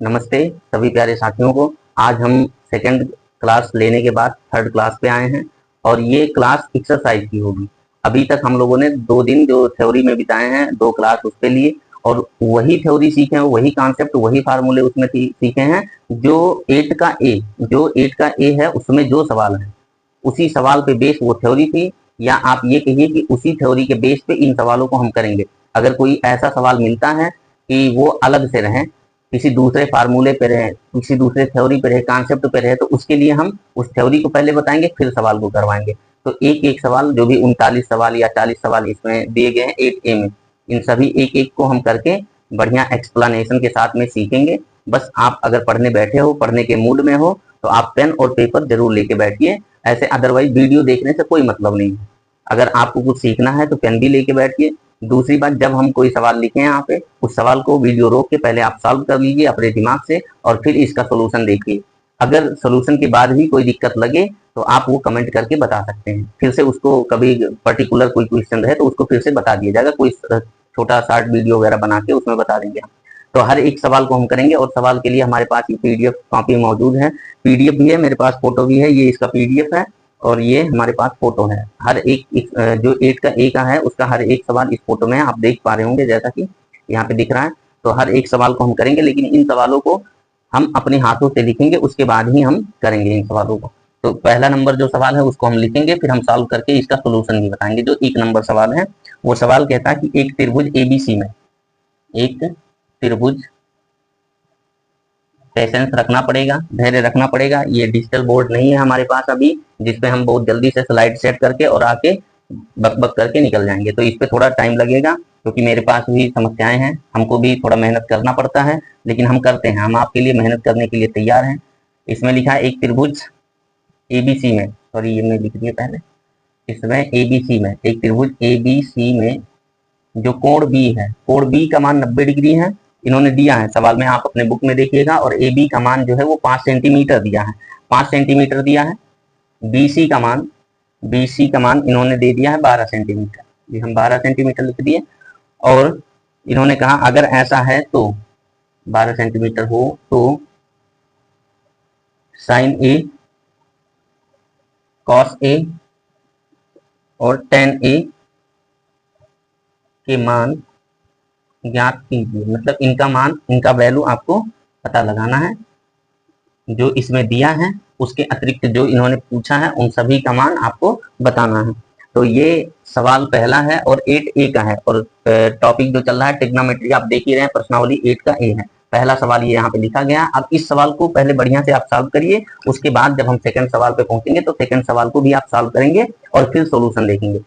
नमस्ते सभी प्यारे साथियों को। आज हम सेकंड क्लास लेने के बाद थर्ड क्लास पे आए हैं और ये क्लास एक्सरसाइज की होगी। अभी तक हम लोगों ने 2 दिन जो थ्योरी में बिताए हैं, 2 क्लास उस पे लिए और वही थ्योरी सीखे हैं, वही कॉन्सेप्ट, वही फार्मूले उसमें सीखे हैं। जो 8 का ए है उसमें जो सवाल है उसी सवाल पे बेस वो थ्योरी थी, या आप ये कहिए कि उसी थ्योरी के बेस पे इन सवालों को हम करेंगे। अगर कोई ऐसा सवाल मिलता है कि वो अलग से रहे, किसी दूसरे फार्मूले पे रहे, किसी दूसरे थ्योरी पे रहे, कॉन्सेप्ट पे रहे, तो उसके लिए हम उस थ्योरी को पहले बताएंगे, फिर सवाल को करवाएंगे। तो एक एक सवाल, जो भी 39 सवाल या 40 सवाल इसमें दिए गए हैं 8A में, इन सभी एक एक को हम करके बढ़िया एक्सप्लेनेशन के साथ में सीखेंगे। बस आप अगर पढ़ने बैठे हो, पढ़ने के मूड में हो, तो आप पेन और पेपर जरूर लेके बैठिए। ऐसे अदरवाइज वीडियो देखने से कोई मतलब नहीं है। अगर आपको कुछ सीखना है तो पेन भी लेके बैठिए। दूसरी बात, जब हम कोई सवाल लिखें यहाँ पे, उस सवाल को वीडियो रोक के पहले आप सॉल्व कर लीजिए अपने दिमाग से और फिर इसका सोल्यूशन देखिए। अगर सोल्यूशन के बाद भी कोई दिक्कत लगे तो आप वो कमेंट करके बता सकते हैं, फिर से उसको कभी पर्टिकुलर कोई क्वेश्चन रहे तो उसको फिर से बता दिया जाएगा, कोई छोटा शॉर्ट वीडियो वगैरह बना के उसमें बता देंगे हम। तो हर एक सवाल को हम करेंगे और सवाल के लिए हमारे पास ये पीडीएफ कॉपी मौजूद है। पीडीएफ भी है मेरे पास, फोटो भी है, ये इसका पीडीएफ है और ये हमारे पास फोटो है। हर एक जो 8 का है उसका हर एक सवाल इस फोटो में है, आप देख पा रहे होंगे जैसा कि यहाँ पे दिख रहा है। तो हर एक सवाल को हम करेंगे, लेकिन इन सवालों को हम अपने हाथों से लिखेंगे, उसके बाद ही हम करेंगे इन सवालों को। तो पहला नंबर जो सवाल है उसको हम लिखेंगे, फिर हम सॉल्व करके इसका सोल्यूशन भी बताएंगे। जो 1 नंबर सवाल है वो सवाल कहता है कि एक त्रिभुज एबीसी में, एक त्रिभुज, पेशेंस रखना पड़ेगा, धैर्य रखना पड़ेगा। ये डिजिटल बोर्ड नहीं है हमारे पास अभी जिसपे हम बहुत जल्दी से स्लाइड सेट करके और आके बक बक करके निकल जाएंगे। तो इस पे थोड़ा टाइम लगेगा क्योंकि मेरे पास भी समस्याएं हैं, हमको भी थोड़ा मेहनत करना पड़ता है, लेकिन हम करते हैं, हम आपके लिए मेहनत करने के लिए तैयार हैं। इसमें लिखा है एक त्रिभुज एबीसी में, सॉरी ये मैं लिख दिया पहले, इसमें एबीसी में, एक त्रिभुज एबीसी में जो कोण बी है, कोण बी का मान 90 डिग्री है, इन्होंने दिया है सवाल में, आप अपने बुक में देखिएगा। और ए बी का मान जो है वो 5 सेंटीमीटर दिया है, 5 सेंटीमीटर दिया है। बीसी का मान, बीसी का मान इन्होंने दे दिया है 12 सेंटीमीटर, ये हम 12 सेंटीमीटर लिख दिए। और इन्होंने कहा अगर ऐसा है तो 12 सेंटीमीटर हो तो साइन ए, कॉस ए और टेन ए के मान ज्ञात कीजिए। मतलब इनका मान, इनका वैल्यू आपको पता लगाना है। जो इसमें दिया है उसके अतिरिक्त जो इन्होंने पूछा है उन सभी का मान आपको बताना है। तो ये सवाल पहला है और 8A का है और टॉपिक जो चल रहा है ट्रिग्नोमेट्री, आप देख ही रहे हैं, प्रश्नावली 8 का ए है। पहला सवाल ये यहाँ पे लिखा गया। अब इस सवाल को पहले बढ़िया से आप सॉल्व करिए, उसके बाद जब हम सेकंड सवाल पे पहुंचेंगे तो सेकंड सवाल को भी आप सॉल्व करेंगे और फिर सोल्यूशन देखेंगे।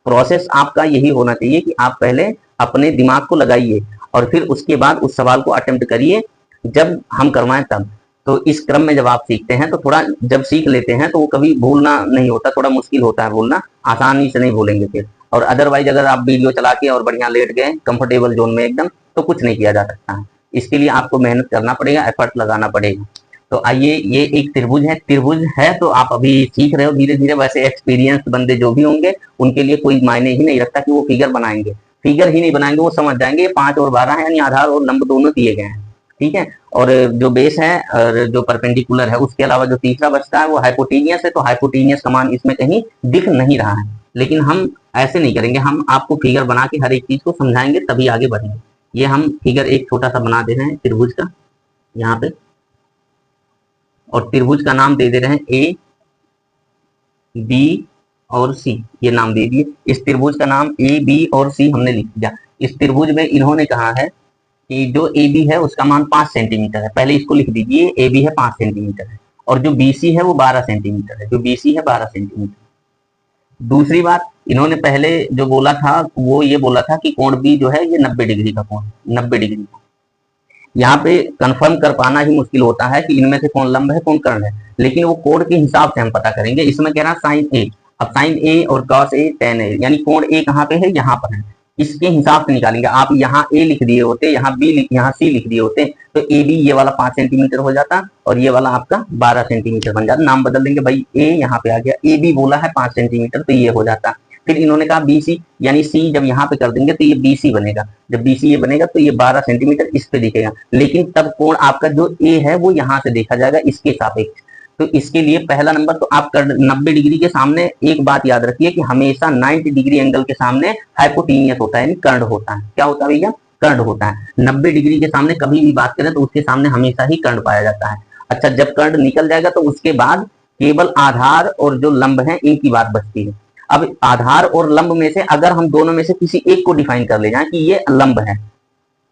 प्रोसेस आपका यही होना चाहिए कि आप पहले अपने दिमाग को लगाइए और फिर उसके बाद उस सवाल को अटेम्प्ट करिए, जब हम करवाएं तब। तो इस क्रम में जब आप सीखते हैं तो थोड़ा, जब सीख लेते हैं तो वो कभी भूलना नहीं होता, थोड़ा मुश्किल होता है भूलना, आसानी से नहीं भूलेंगे फिर। और अदरवाइज अगर आप वीडियो चला के और बढ़िया लेट गए कंफर्टेबल जोन में एकदम, तो कुछ नहीं किया जा सकता है। इसके लिए आपको मेहनत करना पड़ेगा, एफर्ट लगाना पड़ेगा। तो आइए, ये एक त्रिभुज है, त्रिभुज है तो आप अभी सीख रहे हो धीरे धीरे। वैसे एक्सपीरियंस बंदे जो भी होंगे उनके लिए कोई मायने ही नहीं रखता कि वो फिगर बनाएंगे, फिगर ही नहीं बनाएंगे, वो समझ जाएंगे 5 और 12 है, यानी आधार और लंब दोनों दिए गए हैं, ठीक है। और जो बेस है और जो परपेंडिकुलर है, उसके अलावा जो तीसरा बचता है वो हाइपोटेनियस है। तो हाइपोटेनियस का मान इसमें कहीं दिख नहीं रहा है, लेकिन हम ऐसे नहीं करेंगे, हम आपको फिगर बना के हर एक चीज को समझाएंगे तभी आगे बढ़ेंगे। ये हम फिगर एक छोटा सा बना दे रहे हैं त्रिभुज का यहाँ पे, और त्रिभुज का नाम दे दे रहे हैं ए बी और सी, ये नाम दे दिए। इस त्रिभुज का नाम ए बी और सी हमने लिख दिया। इस त्रिभुज में इन्होंने कहा है कि जो ए बी है उसका मान 5 सेंटीमीटर है, पहले इसको लिख दीजिए, ए बी है 5 सेंटीमीटर है, और जो बी सी है वो 12 सेंटीमीटर है, जो बी सी है 12 सेंटीमीटर। दूसरी बात, इन्होंने पहले जो बोला था वो ये बोला था कि कोण बी जो है ये 90 डिग्री का कोण, 90 डिग्री। यहाँ पे कंफर्म कर पाना ही मुश्किल होता है कि इनमें से कौन लंब है कौन कर्ण है, लेकिन वो कोण के हिसाब से हम पता करेंगे। इसमें कह रहा साइन ए, अब साइन ए और कॉस ए टेन ए, यानी कोण ए कहाँ पे है, यहाँ पर है, इसके हिसाब से निकालेंगे। आप यहाँ ए लिख दिए होते, यहाँ बी, यहाँ सी लिख दिए होते, तो ए बी ये वाला 5 सेंटीमीटर हो जाता और ये वाला आपका 12 सेंटीमीटर बन जाता। नाम बदल देंगे भाई, ए यहाँ पे आ गया, ए बी बोला है 5 सेंटीमीटर तो ये हो जाता। फिर इन्होंने कहा BC, यानी C जब यहाँ पे कर देंगे तो ये BC बनेगा, जब BC ये बनेगा तो ये 12 सेंटीमीटर इस पे दिखेगा, लेकिन तब कोण आपका जो A है वो यहाँ से देखा जाएगा इसके सापेक्ष। तो इसके लिए पहला नंबर तो आप 90 डिग्री के सामने एक बात याद रखिए कि हमेशा 90 डिग्री एंगल के सामने हाइपोटेनियस होता है, यानी कर्ण होता है। क्या होता है भैया? कर्ण होता है। 90 डिग्री के सामने कभी भी बात करें तो उसके सामने हमेशा ही कर्ण पाया जाता है। अच्छा, जब कर्ण निकल जाएगा तो उसके बाद केवल आधार और जो लंब है इनकी बात बचती है। अब आधार और लंब में से अगर हम दोनों में से किसी एक को डिफाइन कर ले जाए कि ये लंब है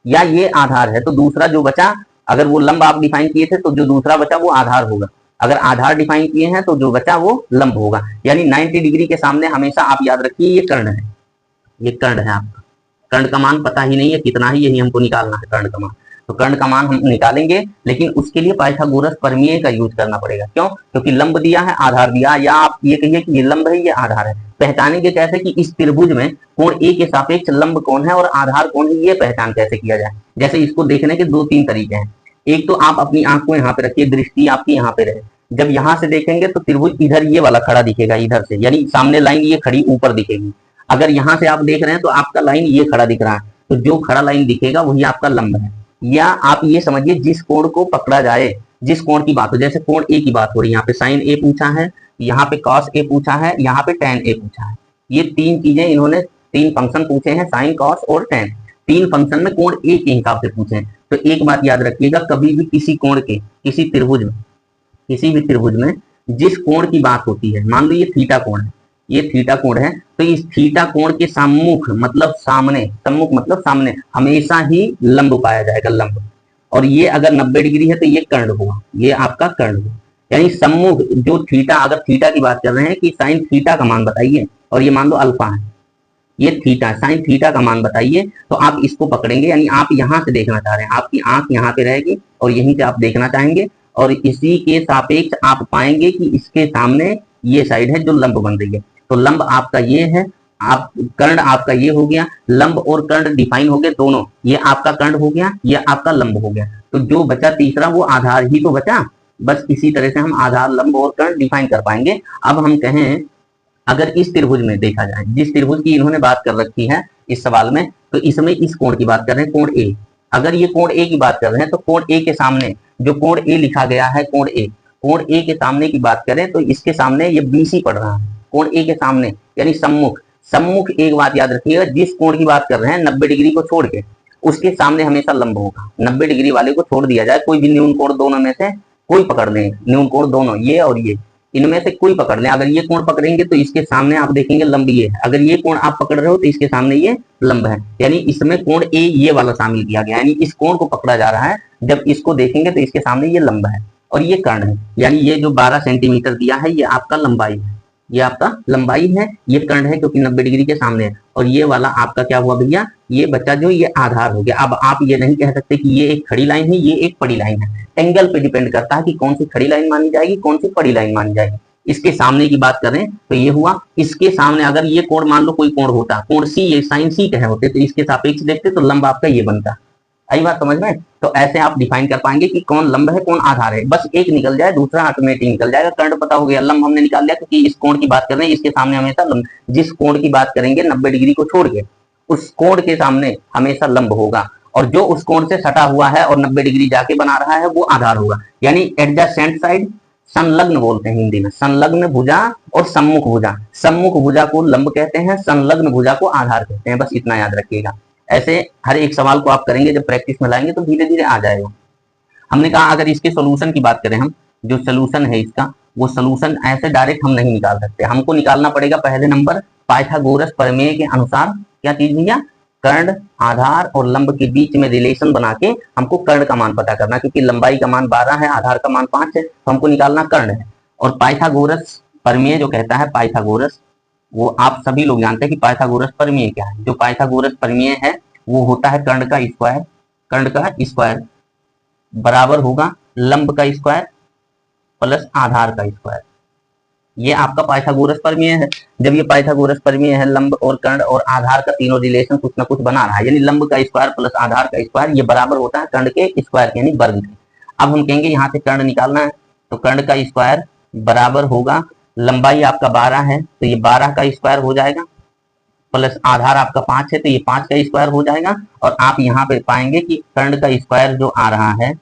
या ये आधार है, तो दूसरा जो बचा, अगर वो लंब आप डिफाइन किए थे तो जो दूसरा बचा वो आधार होगा, अगर आधार डिफाइन किए हैं तो जो बचा वो लंब होगा। यानी 90 डिग्री के सामने हमेशा आप याद रखिए ये कर्ण है, ये कर्ण है आपका। कर्ण का मान पता ही नहीं है कितना ही, यही हमको निकालना है कर्ण का मान। तो कर्ण का मान हम निकालेंगे, लेकिन उसके लिए पाइथागोरस प्रमेय का यूज करना पड़ेगा। क्यों? क्योंकि लंब दिया है, आधार दिया, या आप ये कहिए कि ये लंब है, ये आधार है। पहचानेंगे कैसे कि इस त्रिभुज में कोण ए के सापेक्ष लंब कौन है और आधार कौन है, ये पहचान कैसे किया जाए? जैसे इसको देखने के 2-3 तरीके हैं। एक तो आप अपनी आंख को यहाँ पे रखिए, दृष्टि आपकी यहाँ पे रहे, जब यहाँ से देखेंगे तो त्रिभुज इधर ये वाला खड़ा दिखेगा, इधर से, यानी सामने लाइन ये खड़ी ऊपर दिखेगी। अगर यहाँ से आप देख रहे हैं तो आपका लाइन ये खड़ा दिख रहा है, तो जो खड़ा लाइन दिखेगा वही आपका लंब है। या आप ये समझिए जिस कोण को पकड़ा जाए, जिस कोण की बात हो, जैसे कोण ए की बात हो रही है, यहाँ पे साइन ए पूछा है, यहाँ पे कॉस ए पूछा है, यहाँ पे टैन ए पूछा है। ये 3 चीजें इन्होंने 3 फंक्शन पूछे हैं, साइन, कॉस और टैन। 3 फंक्शन में कोण ए के हिसाब से पूछे हैं। तो एक बात याद रखिएगा, कभी भी किसी कोण के, किसी भी त्रिभुज में जिस कोण की बात होती है, मान लो ये थीटा कोण है, ये थीटा कोण है, तो इस थीटा कोण के सम्मुख मतलब सामने, सम्मुख मतलब सामने, हमेशा ही लंब पाया जाएगा, लंब। और ये अगर 90 डिग्री है तो ये कर्ण हुआ, ये आपका कर्ण हुआ। यानी सम्मुख जो थीटा, अगर थीटा की बात कर रहे हैं कि साइन थीटा का मान बताइए, और ये मान लो अल्फा है, ये थीटा, साइन थीटा का मान बताइए, तो आप इसको पकड़ेंगे, यानी आप यहाँ से देखना चाह रहे हैं, आपकी आंख यहाँ पे रहेगी और यहीं से आप देखना चाहेंगे, और इसी के सापेक्ष आप पाएंगे कि इसके सामने ये साइड है जो लंब बन रही है। तो लंब आपका ये है, आप कर्ण आपका ये हो गया, लंब और कर्ण डिफाइन हो गए दोनों, ये आपका कर्ण हो गया, ये आपका लंब हो गया। तो जो बचा तीसरा वो आधार ही तो बचा। बस इसी तरह से हम आधार, लंब और कर्ण डिफाइन कर पाएंगे। अब हम कहें अगर इस त्रिभुज में देखा जाए, जिस त्रिभुज की इन्होंने बात कर रखी है इस सवाल में, तो इसमें इस कोण की बात कर रहे हैं, कोण ए। अगर ये कोण ए की बात कर रहे हैं तो कोण ए के सामने जो कोण ए लिखा गया है, कोण ए के सामने की बात करें तो इसके सामने ये BC पड़ रहा है, कोण ए के सामने, यानी सम्मुख। सम्मुख एक बात याद रखिएगा, जिस कोण की बात कर रहे हैं 90 डिग्री को छोड़ के, उसके सामने हमेशा लंब होगा। 90 डिग्री वाले को छोड़ दिया जाए, कोई भी न्यून कोण दोनों में से कोई पकड़ लें, न्यून कोण दोनों, ये और ये, इनमें से कोई पकड़ लें। अगर ये कोण पकड़ेंगे तो इसके सामने आप देखेंगे लंब ये है, अगर ये कोण आप पकड़ रहे हो तो इसके सामने ये लंब है, यानी इसमें कोण ए ये वाला शामिल किया गया, यानी इस कोण को पकड़ा जा रहा है। जब इसको देखेंगे तो इसके सामने ये लंब है और ये कर्ण है, यानी ये जो 12 सेंटीमीटर दिया है ये आपका लंबाई है, ये आपका लंबाई है, ये कर्ण है क्योंकि 90 डिग्री के सामने है। और ये वाला आपका क्या हुआ भैया, ये बच्चा जो ये आधार हो गया। अब आप ये नहीं कह सकते कि ये एक खड़ी लाइन है, ये एक पड़ी लाइन है, एंगल पे डिपेंड करता है कि कौन सी खड़ी लाइन मानी जाएगी, कौन सी पड़ी लाइन मानी जाएगी। इसके सामने की बात करें तो ये हुआ, इसके सामने अगर ये कोण मान लो कोई कोण होता, कोण सी, ये साइन सी कहे होते, तो इसके सापेक्ष देखते तो लंब आपका ये बनता। आई बात समझ में? तो ऐसे आप डिफाइन कर पाएंगे कि कौन लंब है कौन आधार है। बस एक निकल जाए दूसरा ऑटोमेटिक निकल जाएगा। कर्ण पता हो गया, लंब हमने निकाल लिया क्योंकि इस कोण की बात कर रहे हैं, इसके सामने हमेशा लंब, जिस कोण की बात करेंगे 90 डिग्री को छोड़ के, उस कोण के सामने हमेशा लंब होगा, और जो उस कोण से सटा हुआ है और 90 डिग्री जाके बना रहा है वो आधार होगा। यानी एडजेसेंट साइड, संलग्न बोलते हैं हिंदी में, संलग्न भुजा और सम्मुख भुजा। सम्मुख भुजा को लंब कहते हैं, संलग्न भुजा को आधार कहते हैं। बस इतना याद रखिएगा। ऐसे हर एक सवाल को आप करेंगे, जब प्रैक्टिस में लाएंगे तो धीरे धीरे आ जाएगा। हमने कहा अगर इसके सोल्यूशन की बात करें, हम जो सोल्यूशन है इसका, वो सोल्यूशन ऐसे डायरेक्ट हम नहीं निकाल सकते, हमको निकालना पड़ेगा पहले नंबर पाइथागोरस प्रमेय के अनुसार। क्या चीज भैया? कर्ण, आधार और लंब के बीच में रिलेशन बना के हमको कर्ण का मान पता करना, क्योंकि लंबाई का मान 12 है, आधार का मान 5 है, तो हमको निकालना कर्ण है। और पाइथागोरस प्रमेय जो कहता है पाइथागोरस, वो आप सभी लोग जानते हैं कि पाइथागोरस प्रमेय क्या है। जो पाइथागोरस प्रमेय है वो होता है कर्ण का स्क्वायर, कर्ण का स्क्वायर बराबर होगा लंब का स्क्वायर प्लस आधार का स्क्वायर। ये आपका पाइथागोरस प्रमेय है। जब ये पाइथागोरस प्रमेय है, लंब और कर्ण और आधार का तीनों रिलेशन कुछ ना कुछ बना रहा है, यानी लंब का स्क्वायर प्लस आधार का स्क्वायर, ये बराबर होता है कर्ण के स्क्वायर यानी वर्ग के। अब हम कहेंगे यहाँ से कर्ण निकालना है, तो कर्ण का स्क्वायर बराबर होगा, लंबाई आपका 12 है तो ये 12 का स्क्वायर हो जाएगा प्लस आधार आपका 5 है, तो ये 5 का स्क्वायर हो जाएगा। और आप यहाँ पे पाएंगे कि कर्ण का स्क्वायर जो आ रहा है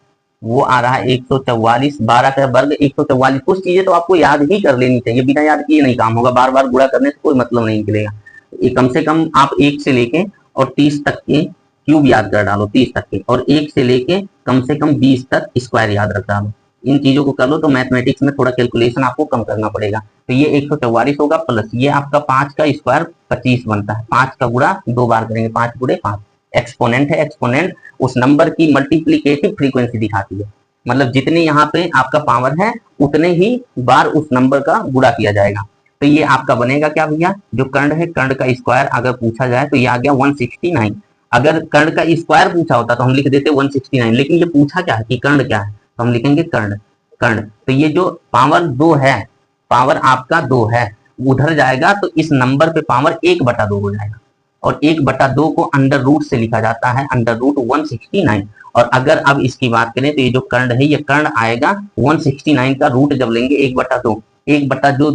वो आ रहा है 144, 12 का वर्ग 144। कुछ चीजें तो आपको याद ही कर लेनी चाहिए, बिना याद किए नहीं काम होगा, बार बार गुणा करने से कोई मतलब नहीं निकलेगा। ये कम से कम आप 1 से लेके और 30 तक के क्यूब याद कर डालो, 30 तक के, और 1 से लेके कम से कम 20 तक स्क्वायर याद रख डालो। इन चीजों को कर लो तो मैथमेटिक्स में थोड़ा कैलकुलेशन आपको कम करना पड़ेगा। तो ये 144 होगा, प्लस ये आपका 5 का स्क्वायर 25 बनता है, 5 का गुणा 2 बार करेंगे, 5 गुणे 5। एक्सपोनेंट है, एक्सपोनेंट उस नंबर की मल्टीप्लीकेटिव फ्रीक्वेंसी दिखाती है, मतलब जितने यहाँ पे आपका पावर है उतने ही बार उस नंबर का गुणा किया जाएगा। तो ये आपका बनेगा क्या भैया, जो कर्ण है, कर्ण का स्क्वायर अगर पूछा जाए तो ये आ गया 169। अगर कर्ण का स्क्वायर पूछा होता तो हम लिख देते 169, लेकिन ये पूछा क्या है कि कर्ण क्या है, तो हम लिखेंगे कर्ण। कर्ण, तो ये जो पावर 2 है, पावर आपका 2 है, उधर जाएगा तो इस नंबर पे पावर 1/2 हो जाएगा, और 1/2 को अंडर रूट से लिखा जाता है, अंडर रूट 169। और अगर अब इसकी बात करें तो ये जो कर्ण है, ये कर्ण आएगा 169 का रूट जब लेंगे 1/2, 1/2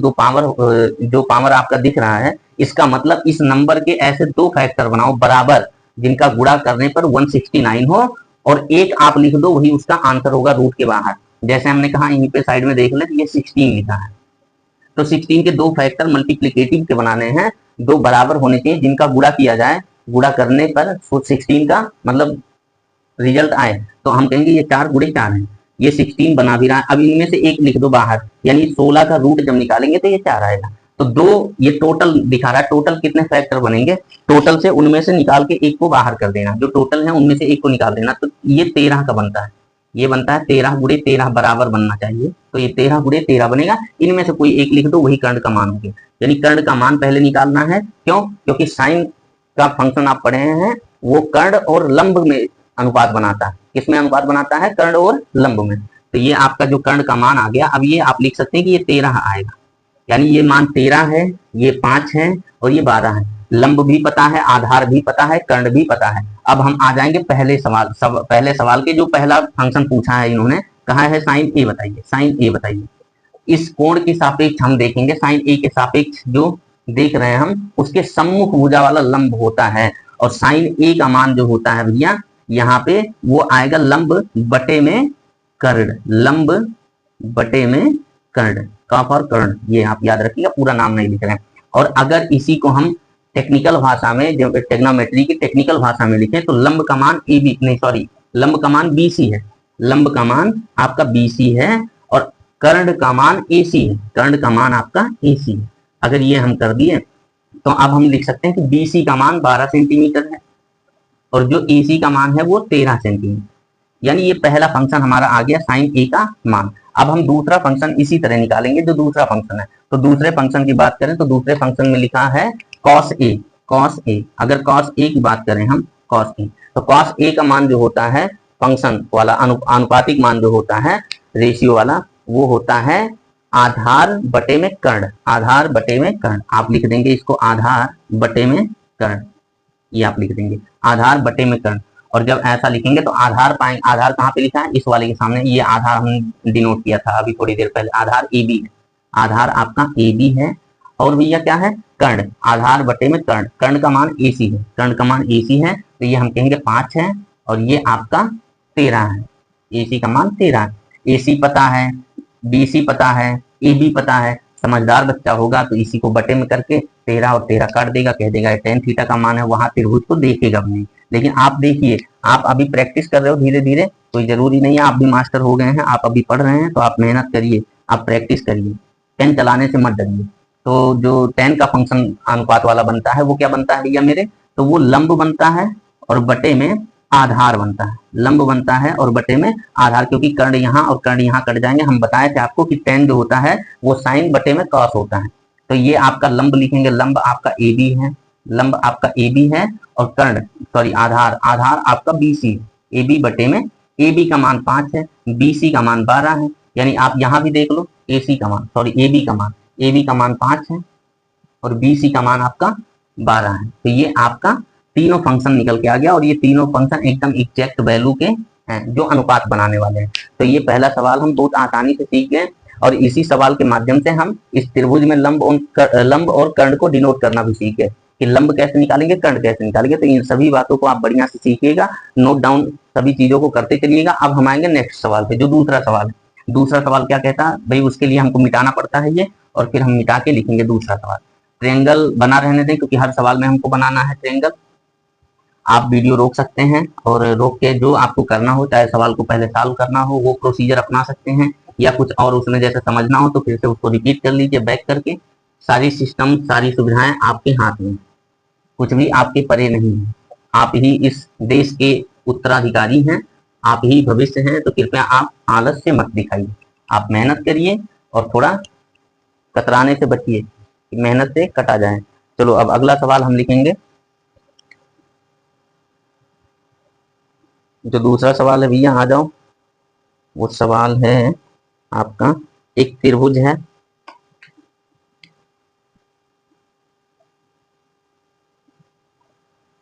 जो पावर आपका दिख रहा है, इसका मतलब इस नंबर के ऐसे 2 फैक्टर बनाओ बराबर, जिनका गुणा करने पर 169 हो, और एक आप लिख दो, वही उसका आंसर होगा रूट के बाहर। जैसे हमने कहा यहीं पे साइड में देख ले, ये 16 लिखा है, तो 16 के 2 फैक्टर मल्टीप्लीकेटिव के बनाने हैं, 2 बराबर होने चाहिए, जिनका गुणा किया जाए, गुणा करने पर 16 का मतलब रिजल्ट आए, तो हम कहेंगे ये 4 गुणे 4 है, ये 16 बना भी रहा है। अब इनमें से एक लिख दो बाहर, यानी 16 का रूट जब निकालेंगे तो ये 4 आएगा। तो 2 ये टोटल दिखा रहा है, टोटल कितने फैक्टर बनेंगे, टोटल से उनमें से निकाल के एक को बाहर कर देना, जो टोटल है उनमें से एक को निकाल देना, तो ये 13 का बनता है, ये बनता है 13 गुणे 13 बराबर बनना चाहिए, तो ये 13 गुणे 13 बनेगा। इनमें से कोई एक लिख दो, वही कर्ण का मान हो गया, यानी कर्ण का मान पहले निकालना है। क्यों? क्योंकि साइन का फंक्शन आप पढ़े हैं, वो कर्ण और लंब में अनुपात बनाता है। किसमें अनुपात बनाता है? कर्ण और लंब में। तो ये आपका जो कर्ण का मान आ गया, अब ये आप लिख सकते हैं कि ये 13 आएगा, यानी ये मान 13 है, ये 5 है और ये 12 है। लंब भी पता है, आधार भी पता है, कर्ण भी पता है। अब हम आ जाएंगे पहले सवाल के, जो पहला फंक्शन पूछा है इन्होंने, कहा है साइन ए बताइए, साइन ए बताइए। इस कोण के सापेक्ष हम देखेंगे, साइन ए के सापेक्ष जो देख रहे हैं हम, उसके सम्मुख भुजा वाला लंब होता है, और साइन ए का मान जो होता है भैया यहाँ पे वो आएगा लंब बटे में कर्ण, लंब बटे में कर्ण, कफ और कर्ण, ये आप याद रखिएगा, पूरा नाम नहीं लिख रहे हैं। और अगर इसी को हम टेक्निकल भाषा में, जो टेक्नोमेट्री की टेक्निकल भाषा में लिखें, तो लंब का मान ए बी नहीं सॉरी लंब का मान बीसी है, लंब का मान आपका बीसी है, और कर्ण का मान एसी है, कर्ण का मान आपका एसी है। अगर ये हम कर दिए तो अब हम लिख सकते हैं कि बीसी का मान 12 सेंटीमीटर है, और जो एसी का मान है वो 13 सेंटीमीटर, यानी ये पहला फंक्शन हमारा आ गया साइन ए का मान। अब हम दूसरा फंक्शन इसी तरह निकालेंगे, जो दूसरा फंक्शन है। तो दूसरे फंक्शन की बात करें तो दूसरे फंक्शन में लिखा है कॉस ए, कॉस ए। अगर कॉस ए की बात करें हम, कॉस ए, तो कॉस ए का मान जो होता है फंक्शन वाला, अनुपातिक मान जो होता है, रेशियो वाला, वो होता है आधार बटे में कर्ण, आधार बटे में कर्ण। आप लिख देंगे इसको आधार बटे में कर्ण, ये आप लिख देंगे आधार बटे में कर्ण। और जब ऐसा लिखेंगे तो आधार पाएंगे, आधार कहाँ पे लिखा है? इस वाले के सामने, ये आधार हमने डिनोट किया था अभी थोड़ी देर पहले, आधार ए बी है, आधार आपका ए बी है। और भैया क्या है? कर्ण, आधार बटे में कर्ण, कर्ण का मान एसी है, कर्ण का मान एसी है, तो ये हम कहेंगे 5 है, और ये आपका 13 है, एसी का मान 13 है। एसी पता है, बीसी पता है, ए बी पता है, समझदार बच्चा होगा तो इसी को बटे में करके 13 और 13 काट देगा, कह देगा tan थीटा का मान है, वहां त्रिभुज को देखेगा भी नहीं। लेकिन आप देखिए, आप अभी प्रैक्टिस कर रहे हो धीरे धीरे, कोई जरूरी नहीं है आप भी मास्टर हो गए हैं, आप अभी पढ़ रहे हैं, तो आप मेहनत करिए, आप प्रैक्टिस करिए, पेन चलाने से मत डरिए। तो जो tan का फंक्शन अनुपात वाला बनता है वो क्या बनता है भैया मेरे? तो वो लंब बनता है और बटे में आधार बनता है, लंब बनता है और बटे में आधार, क्योंकि कर्ण यहाँ और कर्ण यहाँ कट जाएंगे। हम बताए थे आपको कि tan जो होता है वो साइन बटे में कॉस होता है। तो ये आपका लंब लिखेंगे, लंब आपका ए बी है, लंब आपका ए बी है, और कर्ण सॉरी आधार, आधार आपका बीसी है, ए बी बटे में, ए बी का मान 5 है, बीसी का मान 12 है, यानी आप यहाँ भी देख लो, एसी का मान सॉरी ए बी का मान, ए बी का मान 5 है और बीसी का मान आपका 12 है। तो ये आपका तीनों फंक्शन निकल के आ गया, और ये तीनों फंक्शन एकदम एग्जैक्ट वैल्यू के हैं जो अनुपात बनाने वाले हैं। तो ये पहला सवाल हम बहुत आसानी से सीख गए, और इसी सवाल के माध्यम से हम इस त्रिभुज में लंब और कर्ण को डिनोट करना भी सीख गए। कि लंब कैसे निकालेंगे, कर्ण कैसे निकालेंगे। तो इन सभी बातों को आप बढ़िया से सीखिएगा, नोट डाउन सभी चीजों को करते चलिएगा। अब हम आएंगे नेक्स्ट सवाल पे, जो दूसरा सवाल है। दूसरा सवाल क्या कहता है भाई, उसके लिए हमको मिटाना पड़ता है ये, और फिर हम मिटा के लिखेंगे दूसरा सवाल। ट्रायंगल बना रहने दें, क्योंकि हर सवाल में हमको बनाना है ट्रायंगल। आप वीडियो रोक सकते हैं, और रोक के जो आपको करना हो, चाहे सवाल को पहले सॉल्व करना हो, वो प्रोसीजर अपना सकते हैं, या कुछ और उसमें जैसे समझना हो तो फिर से उसको रिपीट कर लीजिए बैक करके। सारी सिस्टम, सारी सुविधाएं आपके हाथ में, कुछ भी आपके परे नहीं है। आप ही इस देश के उत्तराधिकारी हैं, आप ही भविष्य हैं। तो कृपया आप आलस्य मत दिखाइए, आप मेहनत करिए और थोड़ा कतराने से बचिए, मेहनत से कटा जाए। चलो अब अगला सवाल हम लिखेंगे। जो दूसरा सवाल है भैया आ जाओ, वो सवाल है आपका, एक त्रिभुज है,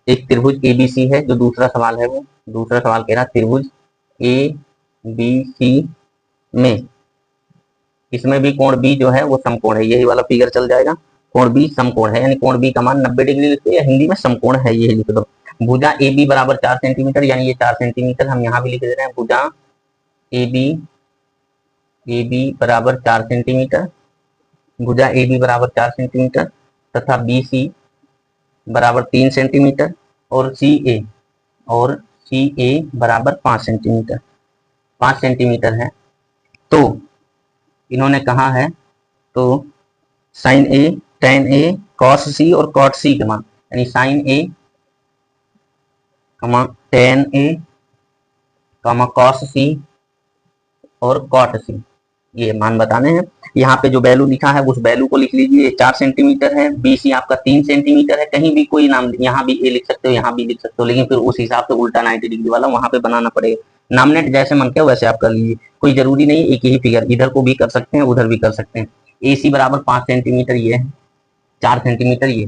एक त्रिभुज एबीसी है। जो दूसरा सवाल है वो दूसरा सवाल कह रहा त्रिभुज ए बी सी में, इसमें भी कोण बी जो है वो समकोण है, यही वाला फिगर चल जाएगा। कोण बी समकोण है, यानी कोण बी का मान 90 डिग्री लिखते हैं, हिंदी में समकोण है, ये लिख दो। भुजा ए बी बराबर 4 सेंटीमीटर, यानी ये 4 सेंटीमीटर हम यहाँ भी लिख दे रहे हैं। भुजा ए बी बराबर 4 सेंटीमीटर, भुजा ए बी बराबर 4 सेंटीमीटर, तथा बी सी बराबर 3 सेंटीमीटर, और सी ए बराबर 5 सेंटीमीटर, 5 सेंटीमीटर है। तो इन्होंने कहा है, तो साइन ए, टेन ए, कॉस सी और कॉट सी के मान, यानी साइन ए, टेन ए, कॉस सी और कॉट सी, ये मान बताने हैं। यहाँ पे जो वैल्यू लिखा है उस वैल्यू को लिख लीजिए। 4 सेंटीमीटर है, बीसी आपका 3 सेंटीमीटर है। कहीं भी कोई नाम, यहाँ भी ए लिख सकते हो, यहाँ भी लिख सकते हो, लेकिन फिर उस हिसाब से उल्टा 90 डिग्री वाला वहां पे बनाना पड़ेगा। नामनेट जैसे मन के वैसे आप कर लीजिए, कोई जरूरी नहीं एक ही फिगर, इधर को भी कर सकते हैं, उधर भी कर सकते हैं। ए सी बराबर 5 सेंटीमीटर ये है, 4 सेंटीमीटर ये।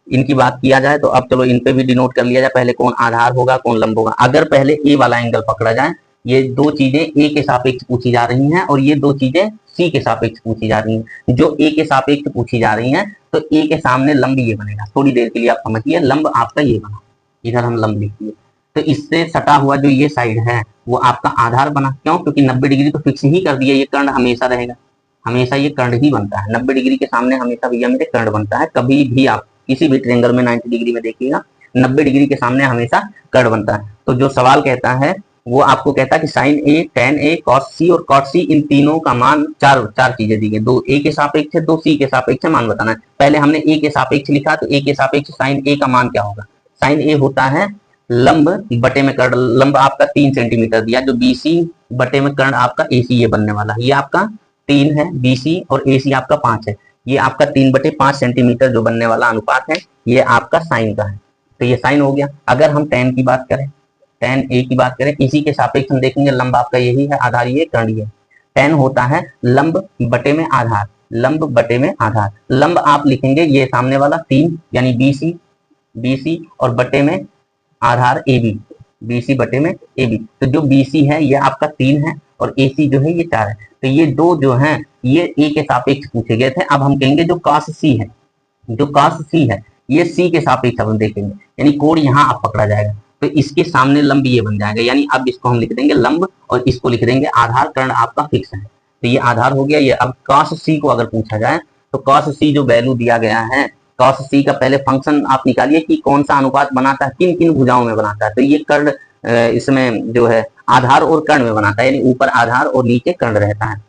इनकी बात किया जाए तो अब चलो इन पे भी डिनोट कर लिया जाए। पहले कौन आधार होगा, कौन लंब होगा। अगर पहले ए वाला एंगल पकड़ा जाए, ये दो चीजें ए के सापेक्ष पूछी जा रही हैं, और ये दो चीजें सी के सापेक्ष पूछी जा रही हैं। जो ए के सापेक्ष पूछी जा रही हैं, तो ए के सामने लंब ये बनेगा। थोड़ी देर के लिए आप समझिए, लंब आपका ये बना, इधर हम लंब लिखिए। तो इससे सटा हुआ जो ये साइड है वो आपका आधार बना। क्यों? क्योंकि 90 डिग्री तो फिक्स ही कर दिया, ये कर्ण हमेशा रहेगा, हमेशा ये कर्ण ही बनता है। 90 डिग्री के सामने हमेशा भैया मेरे कर्ण बनता है। कभी भी आप किसी भी ट्रायंगल में 90 डिग्री में देखिएगा, 90 डिग्री के सामने हमेशा कर्ण बनता है। तो जो सवाल कहता है वो आपको कहता है कि साइन ए, टेन ए, कॉस सी और कॉट सी, इन तीनों का मान, चार चीजें दी गई, दो ए के सापेक्ष है, दो सी के सापेक्ष है, मान बताना है। पहले हमने ए के सापेक्ष लिखा, तो ए के सापेक्ष साइन ए का मान क्या होगा। साइन ए होता है लंब बटे में कर्ण। लंब आपका 3 सेंटीमीटर दिया, जो बीसी बटे में कर्ण आपका एसी ये बनने वाला है। ये आपका 3 है बीसी, और एसी आपका 5 है। ये आपका 3/5 सेंटीमीटर जो बनने वाला अनुपात है, ये आपका साइन का है। तो ये साइन हो गया। अगर हम टेन की बात करें, टेन ए की बात करें, इसी के सापेक्ष हम देखेंगे, लंब आपका यही है, आधार ये, कर्ण ये। टेन होता है लंब बटे में आधार, लंब बटे में आधार। लंब आप लिखेंगे ये सामने वाला 3, यानी बीसी और बटे में आधार ए बी, बीसी बटे में ए बी। तो जो बीसी है ये आपका 3 है, और एसी जो है ये 4 है। तो ये दो जो हैं ये ए के सापेक्ष पूछे गए थे। अब हम कहेंगे जो कॉस सी है, जो कॉस सी है ये सी के सापेक्ष हम देखेंगे, यानी कोण यहाँ आप पकड़ा जाएगा, तो इसके सामने लंब ये बन जाएगा। यानी अब इसको हम लिख देंगे लंब, और इसको लिख देंगे आधार। कर्ण आपका फिक्स है, तो ये आधार हो गया ये। अब कॉस सी को अगर पूछा जाए, तो कॉस सी जो वैल्यू दिया गया है, कॉस सी का पहले फंक्शन आप निकालिए कि कौन सा अनुपात बनाता है, किन किन भुजाओं में बनाता है। तो ये कर्ण इसमें जो है आधार और कर्ण में बनाता है, यानी ऊपर आधार और नीचे कर्ण रहता है।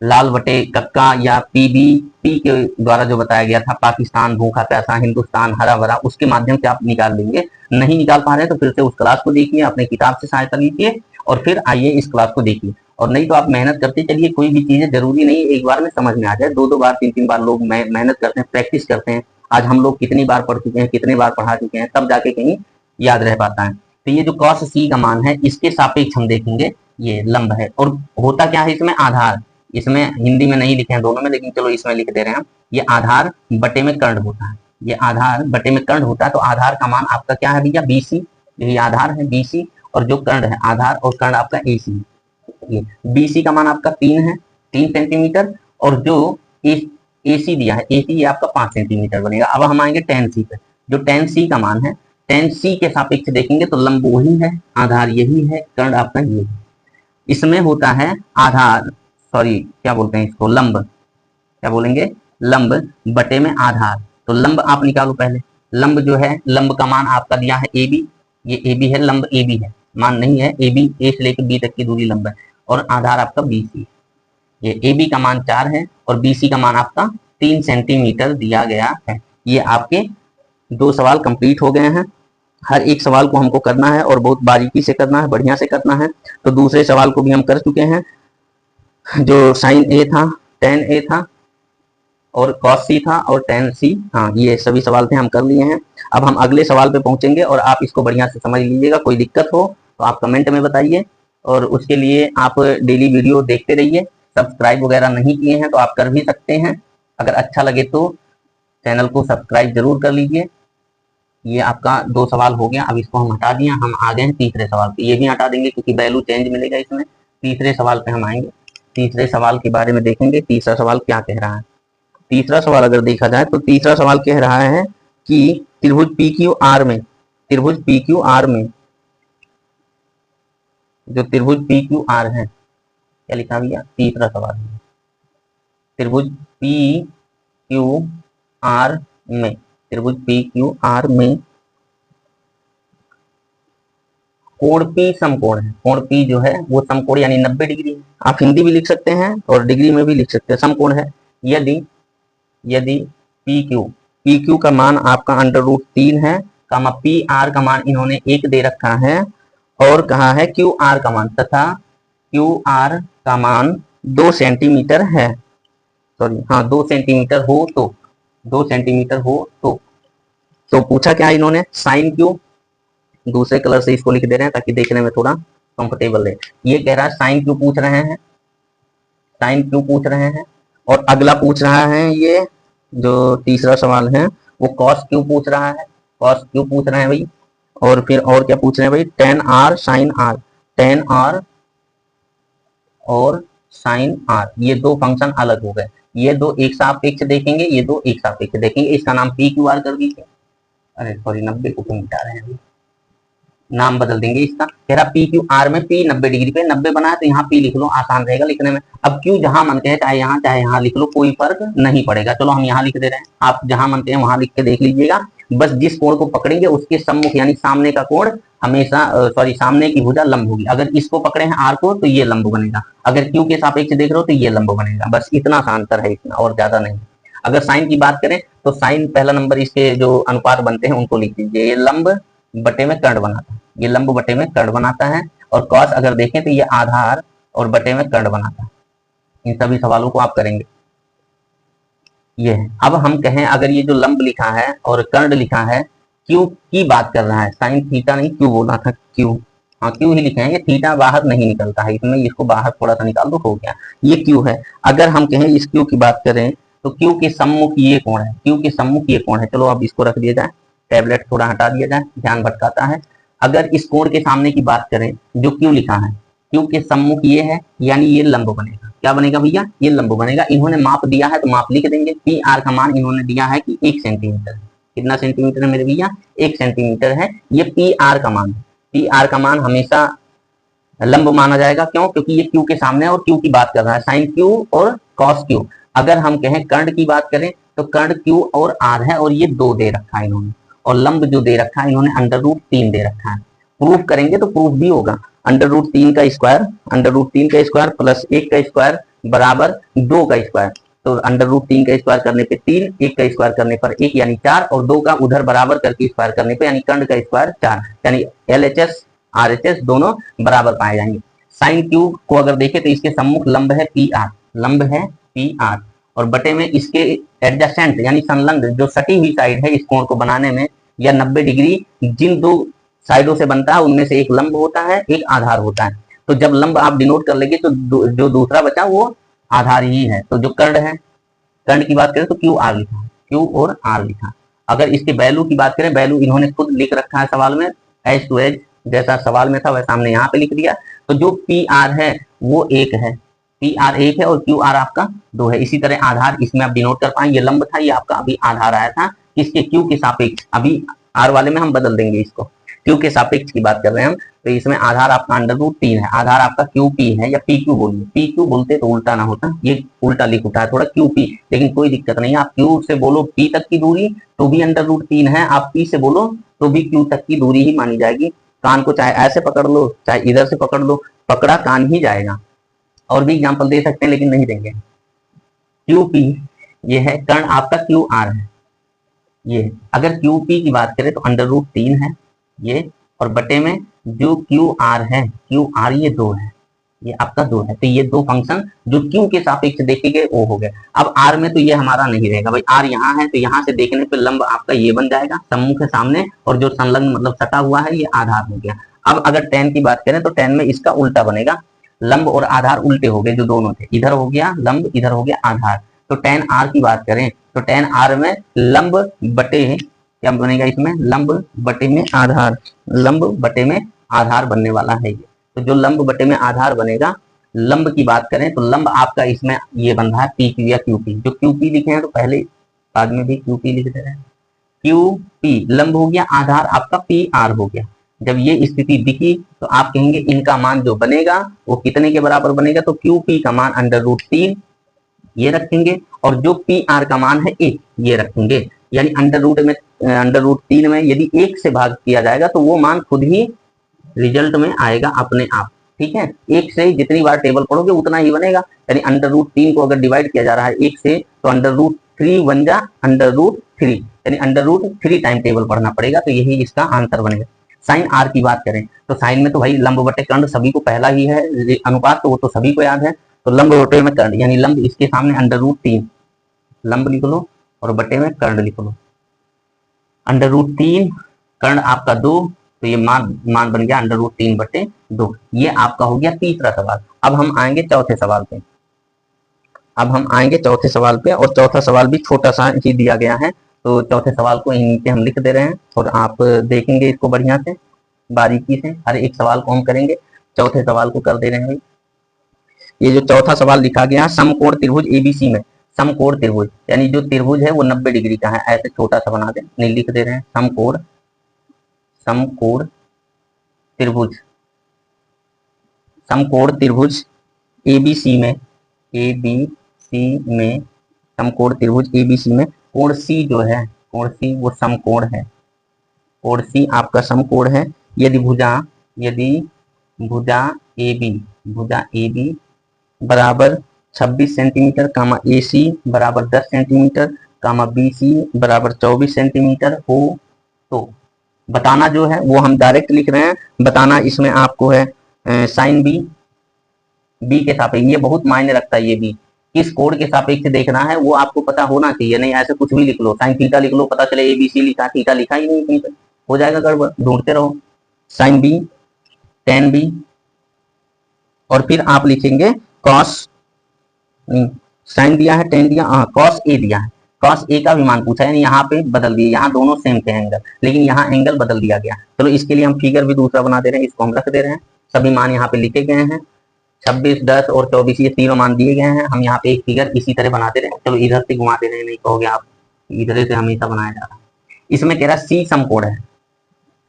लाल बटे कक्का या पी के द्वारा जो बताया गया था, पाकिस्तान भूखा प्यासा, हिंदुस्तान हरा भरा, उसके माध्यम से आप निकाल लेंगे। नहीं निकाल पा रहे तो फिर से उस क्लास को देखिए, अपने किताब से सहायता लीजिए, और फिर आइए इस क्लास को देखिए। और नहीं तो आप मेहनत करते चलिए, कोई भी चीजें जरूरी नहीं एक बार में समझ में आ जाए, 2-2 बार 3-3 बार लोग मेहनत करते हैं, प्रैक्टिस करते हैं। आज हम लोग कितनी बार पढ़ चुके हैं, कितने बार पढ़ा चुके हैं, तब जाके कहीं याद रह पाता है। तो ये जो कॉस सी का मान है, इसके सापेक्ष हम देखेंगे ये लंब है। और होता क्या है इसमें, आधार, इसमें हिंदी में नहीं लिखे हैं दोनों में, लेकिन चलो इसमें लिख दे रहे हैं हम। ये आधार बटे में कर्ण होता है, ये आधार बटे में कर्ण होता है। तो आधार का मान आपका क्या है भैया, बीसी, ये आधार है बीसी, और जो कर्ण है आधार और कर्ण आपका एसी। ये बीसी का मान आपका 3 है, 3 सेंटीमीटर, और जो AC दिया है, AC ये आपका 5 सेंटीमीटर बनेगा। अब हम आएंगे tan C पे। जो tan C का मान है, tan C के सापेक्ष देखेंगे तो लंब वही है, आधार यही है, कर्ण आपका ये है। इसमें होता है आधार, सॉरी क्या बोलते हैं इसको, लंब, क्या बोलेंगे, लंब बटे में आधार। तो लंब आप निकालो पहले। लंब जो है, लंब का मान आपका दिया है AB, ये AB है, लंब AB है, मान नहीं है AB, A से लेकर B तक की दूरी लंब है, और आधार आपका BC। ये AB का मान 4 है और BC का मान आपका 3 सेंटीमीटर दिया गया है। ये आपके 2 सवाल कंप्लीट हो गए हैं। हर एक सवाल को हमको करना है और बहुत बारीकी से करना है, बढ़िया से करना है। तो दूसरे सवाल को भी हम कर चुके हैं, जो sin A था, tan A था और cos C था और tan C, हाँ ये सभी सवाल थे, हम कर लिए हैं। अब हम अगले सवाल पे पहुंचेंगे और आप इसको बढ़िया से समझ लीजिएगा। कोई दिक्कत हो तो आप कमेंट में बताइए, और उसके लिए आप डेली वीडियो देखते रहिए। सब्सक्राइब वगैरह नहीं किए हैं तो आप कर भी सकते हैं। अगर अच्छा लगे तो चैनल को सब्सक्राइब जरूर कर लीजिए। ये आपका 2 सवाल हो गया, अब इसको हम हटा दिए, हम आ गए हैं तीसरे सवाल पे। ये भी हटा देंगे क्योंकि वैल्यू चेंज मिलेगा इसमें। तीसरे सवाल पे हम आएंगे, तीसरे सवाल के बारे में देखेंगे। तीसरा सवाल क्या कह रहा है। तीसरा सवाल अगर देखा जाए तो तीसरा सवाल कह रहा है कि त्रिभुज PQR में, त्रिभुज PQR में, जो त्रिभुज PQR है, क्या लिखा भैया, तीसरा सवाल है, त्रिभुज PQR में, त्रिभुज PQR में कोण P समकोण है। कोण P जो है वो समकोण यानी 90 डिग्री है। आप हिंदी भी लिख सकते हैं और डिग्री में भी लिख सकते हैं, समकोण है। यदि PQ का मान आपका √3 है, PR का मान इन्होंने 1 दे रखा है, और कहा है QR का मान, तथा QR का मान 2 सेंटीमीटर है, सॉरी हाँ 2 सेंटीमीटर हो तो, 2 सेंटीमीटर हो तो पूछा क्या इन्होंने, साइन Q, दूसरे कलर से इसको लिख दे रहे हैं ताकि देखने में थोड़ा कंफर्टेबल रहे। ये कह रहा है साइन Q पूछ रहे हैं, साइन Q पूछ रहे हैं, और अगला पूछ रहा है, ये जो तीसरा सवाल है वो cos Q पूछ रहा है, cos Q पूछ रहे हैं भाई। और फिर और क्या पूछ रहे हैं भाई, tan R sin R, tan R और sin R, ये 2 फंक्शन अलग हो गए। ये 2 एक सापेक्ष देखेंगे, ये 2 एक सापेक्ष देखेंगे। इसका नाम PQR कर दीजिए। अरे सॉरी 90 को क्यों मिटा रहे हैं, नाम बदल देंगे इसका। कह रहा PQR में P 90 डिग्री पे 90 बना है तो यहाँ P लिख लो, आसान रहेगा लिखने में। अब Q जहां मन के है, चाहे यहाँ लिख लो, कोई फर्क नहीं पड़ेगा। चलो हम यहाँ लिख दे रहे हैं, आप जहां मन के हैं वहां लिख के देख लीजिएगा। बस जिस कोण को पकड़ेंगे उसके सम्मुख यानी सामने का कोण हमेशा, सॉरी सामने की भुजा लंब होगी। अगर इसको पकड़े हैं R को तो ये लंब बनेगा, अगर Q के सापेक्ष देख रहे हो तो ये लंब बनेगा। बस इतना सा अंतर है, इतना और ज्यादा नहीं। अगर साइन की बात करें तो साइन पहला नंबर, इसके जो अनुपात बनते हैं उनको लिख दीजिए। ये लंब बटे में कर्ण बनाता है, ये लंब बटे में कर्ण बनाता है, और कॉस अगर देखें तो ये आधार और बटे में कर्ण बनाता है। इन सभी सवालों को आप करेंगे। ये है। अब हम कहें अगर ये जो लंब लिखा है और कर्ण लिखा है, क्यू की बात कर रहा है, साइन थीटा नहीं क्यू बोला था, क्यू, हाँ क्यू ही लिखे हैं, ये थीटा बाहर नहीं निकलता है इसमें, इसको बाहर थोड़ा सा निकाल दो, हो गया, ये क्यू है। अगर हम कहें इस क्यू की बात करें तो क्यू के सम्मुख ये कोण है, क्यू के सम्मुख ये कोण है। चलो अब इसको रख दिया जाए, टैबलेट थोड़ा हटा दिया जाए, ध्यान भटकाता है। अगर इस कोण के सामने की बात करें, जो क्यू लिखा है, क्यू के सम्मुख ये है, यानी ये लंब बनेगा। क्या बनेगा भैया, ये लंब बनेगा। इन्होंने माप दिया है तो माप लिख देंगे। पी आर का मान इन्होंने दिया है कि 1 सेंटीमीटर है। कितना सेंटीमीटर है मेरे भैया, 1 सेंटीमीटर है। ये पी आर का मान है। पी आर का मान हमेशा लंब माना जाएगा, क्यों, क्योंकि ये क्यू के सामने और क्यू की बात कर रहा है, साइन क्यू और कॉस क्यू। अगर हम कहें कर्ण की बात करें तो कर्ण क्यू और आर है, और ये 2 दे रखा है इन्होंने, और लंब जो दे रखा है इन्होंने √3 दे रखा है। प्रूफ करेंगे तो प्रूफ भी होगा, √3 का स्क्वायर प्लस 1 का स्क्वायर बराबर 2 का स्क्वायर। तो √3 का स्क्वायर करने पे 3, 1 का स्क्वायर करने पर 1 यानी 4, और 2 का उधर बराबर करके स्क्वायर करने पे यानी कर्ण का स्क्वायर 4, यानी LHS RHS दोनों बराबर पाए जाएंगे। साइन क्यू को अगर देखें तो इसके सम्मुख लंब है PR, लंब है PR, और बटे में इसके एडजेसेंट यानी संलग्न जो सटी हुई साइड है इस कोण को बनाने में, या 90 डिग्री जिन 2 साइडों से बनता है उनमें से एक लंब होता है, एक आधार होता है। तो जब लंब आप डिनोट कर लेंगे तो जो दूसरा बचा वो आधार ही है। तो जो कर्ण है, कर्ण की बात करें तो क्यू आर लिखा, क्यू और आर लिखा। अगर इसके वैल्यू की बात करें, वैल्यू इन्होंने खुद लिख रखा है सवाल में, एज टू एज जैसा सवाल में था वैसा हमने यहाँ पे लिख दिया। तो जो पी आर है वो 1 है, पी आर 1 है और क्यू आर आपका 2 है। इसी तरह आधार इसमें आप डिनोट कर पाएंगे, ये लंब था, ये आपका अभी आधार आया था किसके, क्यू के सापेक्ष। अभी आर वाले में हम बदल देंगे इसको, क्यू के सापेक्ष की बात कर रहे हैं हम। तो इसमें आधार आपका √3 है, आधार आपका क्यू पी है या पी क्यू बोलिए, पी क्यू बोलते तो उल्टा ना होता, ये उल्टा लिख उठा है थोड़ा क्यू पी, लेकिन कोई दिक्कत नहीं है। आप क्यू से बोलो पी तक की दूरी तो भी √3 है, आप पी से बोलो तो भी क्यू तक की दूरी ही मानी जाएगी। कान को चाहे ऐसे पकड़ लो चाहे इधर से पकड़ लो, पकड़ा कान ही जाएगा। और भी एग्जाम्पल दे सकते हैं लेकिन नहीं देंगे। क्यू पी ये है, कर्ण आपका क्यू आर है ये। अगर क्यू पी की बात करें तो √3 है ये, और बटे में जो क्यू आर है, क्यू आर ये 2 है, ये आपका 2 है। तो ये दो फंक्शन जो क्यू के सापेक्ष देखे गए वो हो गए। अब आर में तो ये हमारा नहीं रहेगा भाई, आर यहाँ है तो यहाँ से देखने पे लंब आपका ये बन जाएगा सम्मुख है सामने, और जो संलग्न मतलब सटा हुआ है ये आधार हो गया। अब अगर टेन की बात करें तो टेन में इसका उल्टा बनेगा, लंब और आधार उल्टे हो गए जो दोनों थे, इधर हो गया लंब इधर हो गया आधार। तो टेन आर की बात करें तो टेन आर में लंब बटे क्या बनेगा, इसमें लंब बटे में आधार, लंब बटे में आधार बनने वाला है ये। तो जो लंब बटे में आधार बनेगा, लंब की बात करें तो लंब आपका इसमें ये बन रहा है पी क्यू या क्यू पी। जो क्यू पी लिखे हैं तो पहले बाद में भी क्यू पी लिख दे रहे हैं, क्यू पी लंब हो गया, आधार आपका पी आर हो गया। जब ये स्थिति दिखी तो आप कहेंगे इनका मान जो बनेगा वो कितने के बराबर बनेगा, तो क्यू पी का मान √3 ये रखेंगे, और जो पी आर का मान है 1 ये रखेंगे। यानी √3 में यदि 1 से भाग किया जाएगा तो वो मान खुद ही रिजल्ट में आएगा अपने आप, ठीक है। 1 से जितनी बार टेबल पढ़ोगे उतना ही बनेगा। यानी √3 को अगर डिवाइड किया जा रहा है 1 से तो √3 बन जा √3, यानी √3 टाइम टेबल पढ़ना पड़ेगा। तो यही इसका आंसर बनेगा। साइन आर की बात करें तो साइन में तो भाई लंब बटे कर्ण सभी को पहला ही है अनुपात, तो वो तो सभी को याद है। तो लंब बटे में कर्ण, यानी लंब इसके सामने √3 लंब लिख लो और बटे में कर्ण लिख लो। √3 कर्ण आपका 2, तो ये मान बन गया √3 बटे 2। ये आपका हो गया तीसरा सवाल। अब हम आएंगे चौथे सवाल पे, और चौथा सवाल भी छोटा सा ही दिया गया है। तो चौथे सवाल को नीचे हम लिख दे रहे हैं और आप देखेंगे इसको बढ़िया से बारीकी से, हर एक सवाल को हम करेंगे। चौथे सवाल को कर दे रहे हैं। ये जो चौथा सवाल लिखा गया, समकोण त्रिभुज एबीसी में, समकोण त्रिभुज यानी जो त्रिभुज है वो 90 डिग्री का है, ऐसे छोटा सा बना दे, नहीं लिख दे रहे हैं। समकोण त्रिभुज एबीसी में, समकोण त्रिभुज एबीसी में कोण सी जो है, कोण सी वो समकोण है, कोण सी आपका समकोण है। यदि भुजा AB बराबर 26 सेंटीमीटर, कामा AC बराबर 10 सेंटीमीटर, कामा BC बराबर 24 सेंटीमीटर हो तो बताना जो है वो हम डायरेक्ट लिख रहे हैं। बताना इसमें आपको है साइन बी के सापेक्ष, ये बहुत मायने रखता है। ये भी किस कोण के सापेक्ष देखना है वो आपको पता होना चाहिए, नहीं ऐसे कुछ भी लिख लो, साइन थीटा लिख लो, पता चले ABC लिखा, थीटा लिखा ही नहीं कहीं पे, हो जाएगा गड़बड़, ढूंढते रहो। साइन बी, टेन बी, और फिर आप लिखेंगे कॉस, साइन दिया है, टेन दिया, कॉस ए दिया है, कॉस ए का भी मान पूछा है, यानी यहाँ पे बदल दिए, यहाँ दोनों सेम थे एंगल, लेकिन यहाँ एंगल बदल दिया गया। चलो इसके लिए हम फिगर भी दूसरा बना दे रहे हैं, इसको हम रख दे रहे हैं। सभी मान यहाँ पे लिखे गए हैं, 26, 10 और 24 ये तीनों मान दिए गए हैं। हम यहाँ पे एक फिगर इसी तरह बना दे रहे हैं। चलो इधर से घुमा दे रहे हैं, नहीं कहोगे आप, इधर से हमेशा बनाया जा रहा है। इसमें कह रहा सी समकोण है,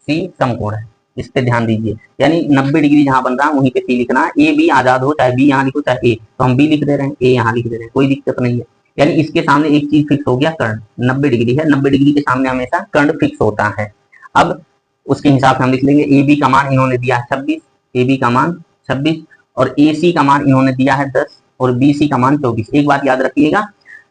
सी समकोण है, इस पे ध्यान दीजिए। यानी 90 डिग्री जहां बन रहा है वहीं पे सी लिखना है। ए बी आजाद हो, चाहे बी यहाँ लिखो चाहे ए, तो हम बी लिख दे रहे हैं, ए यहाँ लिख दे रहे हैं, कोई दिक्कत नहीं है। यानी इसके सामने एक चीज फिक्स हो गया, कर्ण 90 डिग्री है, 90 डिग्री के सामने हमेशा कर्ण फिक्स होता है। अब उसके हिसाब से हम लिख लेंगे, ए बी का मान इन्होंने दिया है 26, ए बी का मान 26, और ए सी का मान इन्होंने दिया है 10, और बी सी का मान 24। एक बात याद रखिएगा,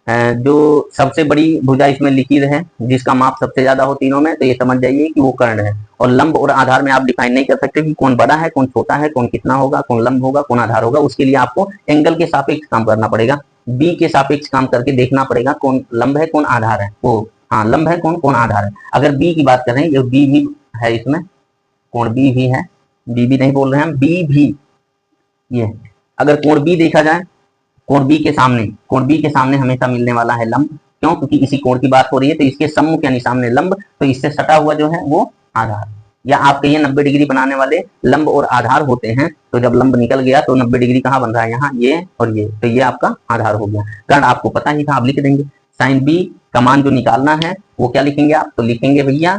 जो सबसे बड़ी भुजा इसमें लिखी है, जिसका माप सबसे ज्यादा हो तीनों में, तो ये समझ जाइए कि वो कर्ण है। और लंब और आधार में आप डिफाइन नहीं कर सकते कि कौन बड़ा है कौन छोटा है, कौन कितना होगा, कौन लंब होगा कौन आधार होगा। उसके लिए आपको एंगल के सापेक्ष काम करना पड़ेगा, बी के सापेक्ष काम करके देखना पड़ेगा कौन लंब है कौन आधार है, वो हाँ लंब है कौन आधार है। अगर बी की बात करें, ये बी भी है, इसमें कोण बी भी है, बी भी नहीं बोल रहे हैं हम, बी भी, ये अगर कोण बी देखा जाए, कोण बी के सामने हमेशा मिलने वाला है लंब। क्यों? क्योंकि इसी कोण की बात हो रही है, तो इसके सम्मुख यानी सामने लंब, तो इससे सटा हुआ जो है वो आधार। या आपके ये 90 डिग्री बनाने वाले लंब और आधार होते हैं, तो जब लंब निकल गया तो 90 डिग्री कहाँ बन रहा है, यहाँ ये और ये, तो ये आपका आधार हो गया। कर्ण आपको पता ही था, आप लिख देंगे। साइन बी का मान जो निकालना है वो क्या लिखेंगे आप, तो लिखेंगे भैया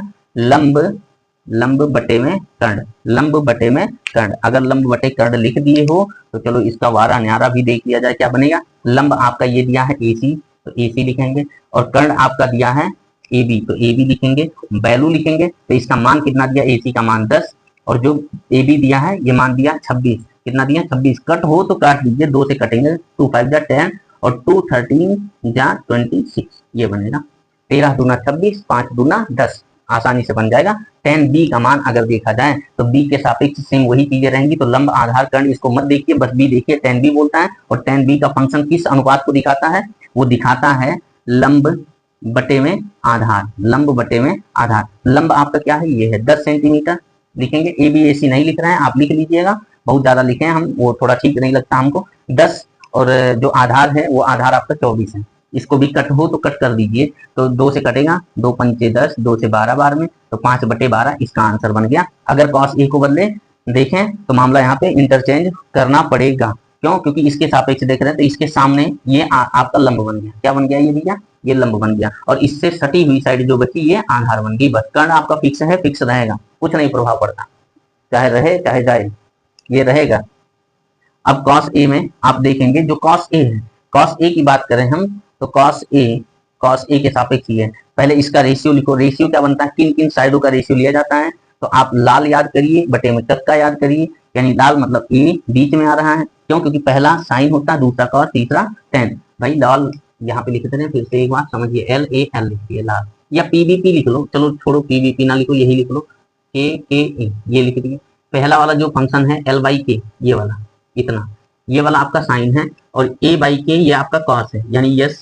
लंब बटे में कर्ण, लंब बटे में कर्ण। अगर लंब बटे कर्ण लिख दिए हो तो चलो इसका वारा न्यारा भी देख लिया जाए, क्या बनेगा। लंब आपका ये दिया है AC, तो AC लिखेंगे, और कर्ण आपका दिया है AB, तो AB लिखेंगे, वैल्यू लिखेंगे। तो इसका मान कितना दिया, AC का मान 10, और जो AB दिया है ये मान दिया 26, कितना दिया 26। कट हो तो काट लीजिए, 2 से कटेंगे, 2 5 जा 10 और 2 13 जा 26, ये बनेगा 13 दूना 26, 5 दूना 10, आसानी से बन जाएगा। tan b का मान अगर देखा जाए तो b के सापेक्ष सेम वही चीजें रहेंगी, तो लंब आधार कर्ण इसको मत देखिए, बस b देखिए, tan b बोलता है। और tan b का फंक्शन किस अनुपात को दिखाता है, वो दिखाता है लंब बटे में आधार, लंब बटे में आधार। लंब आपका क्या है, ये है 10 सेंटीमीटर लिखेंगे। ABC नहीं लिख रहे हैं, आप लिख लीजिएगा, बहुत ज्यादा लिखे हैं हम, वो थोड़ा ठीक नहीं लगता हमको। 10 और जो आधार है वो आधार आपका 24 है। इसको भी कट हो तो कट कर दीजिए, तो 2 से कटेगा, 2 पंचे 10, 2 से 12 बार में, तो 5 बटे 12 इसका आंसर बन गया। अगर cos A को बदले देखें तो मामला यहाँ पे इंटरचेंज करना पड़ेगा, क्यों, क्योंकि इसके सापेक्ष देख रहे हैं, तो इसके सामने ये आपका लंब बन गया, क्या बन गया ये भैया, ये लंब बन गया, और इससे सटी हुई साइड जो बची ये आधार बन गई। बस कर्ण आपका फिक्स है, फिक्स रहेगा, कुछ नहीं प्रभाव पड़ता, चाहे रहे चाहे जाए, ये रहेगा। अब cos A में आप देखेंगे, जो cos A है, cos A की बात करें हम तो cos A के सापेक्ष ही है। पहले इसका रेशियो लिखो, रेशियो क्या बनता है, किन किन साइडों का रेशियो लिया जाता है, तो आप लाल याद करिए, बटे में चक्का याद करिए, यानी लाल मतलब A बीच में आ रहा है, क्यों, क्योंकि पहला साइन होता है, दूसरा cos, तीसरा tan। भाई लाल यहाँ पे लिखते हैं, फिर से एक बार समझिए, LAL लिखिए लाल, या PVP लिख लो, चलो छोड़ो PVP ना लिखो, यही लिख लो KA, ये लिख दिए। पहला वाला जो फंक्शन है L/K, ये वाला इतना, ये वाला आपका साइन है, और A/K ये आपका cos है, यानी S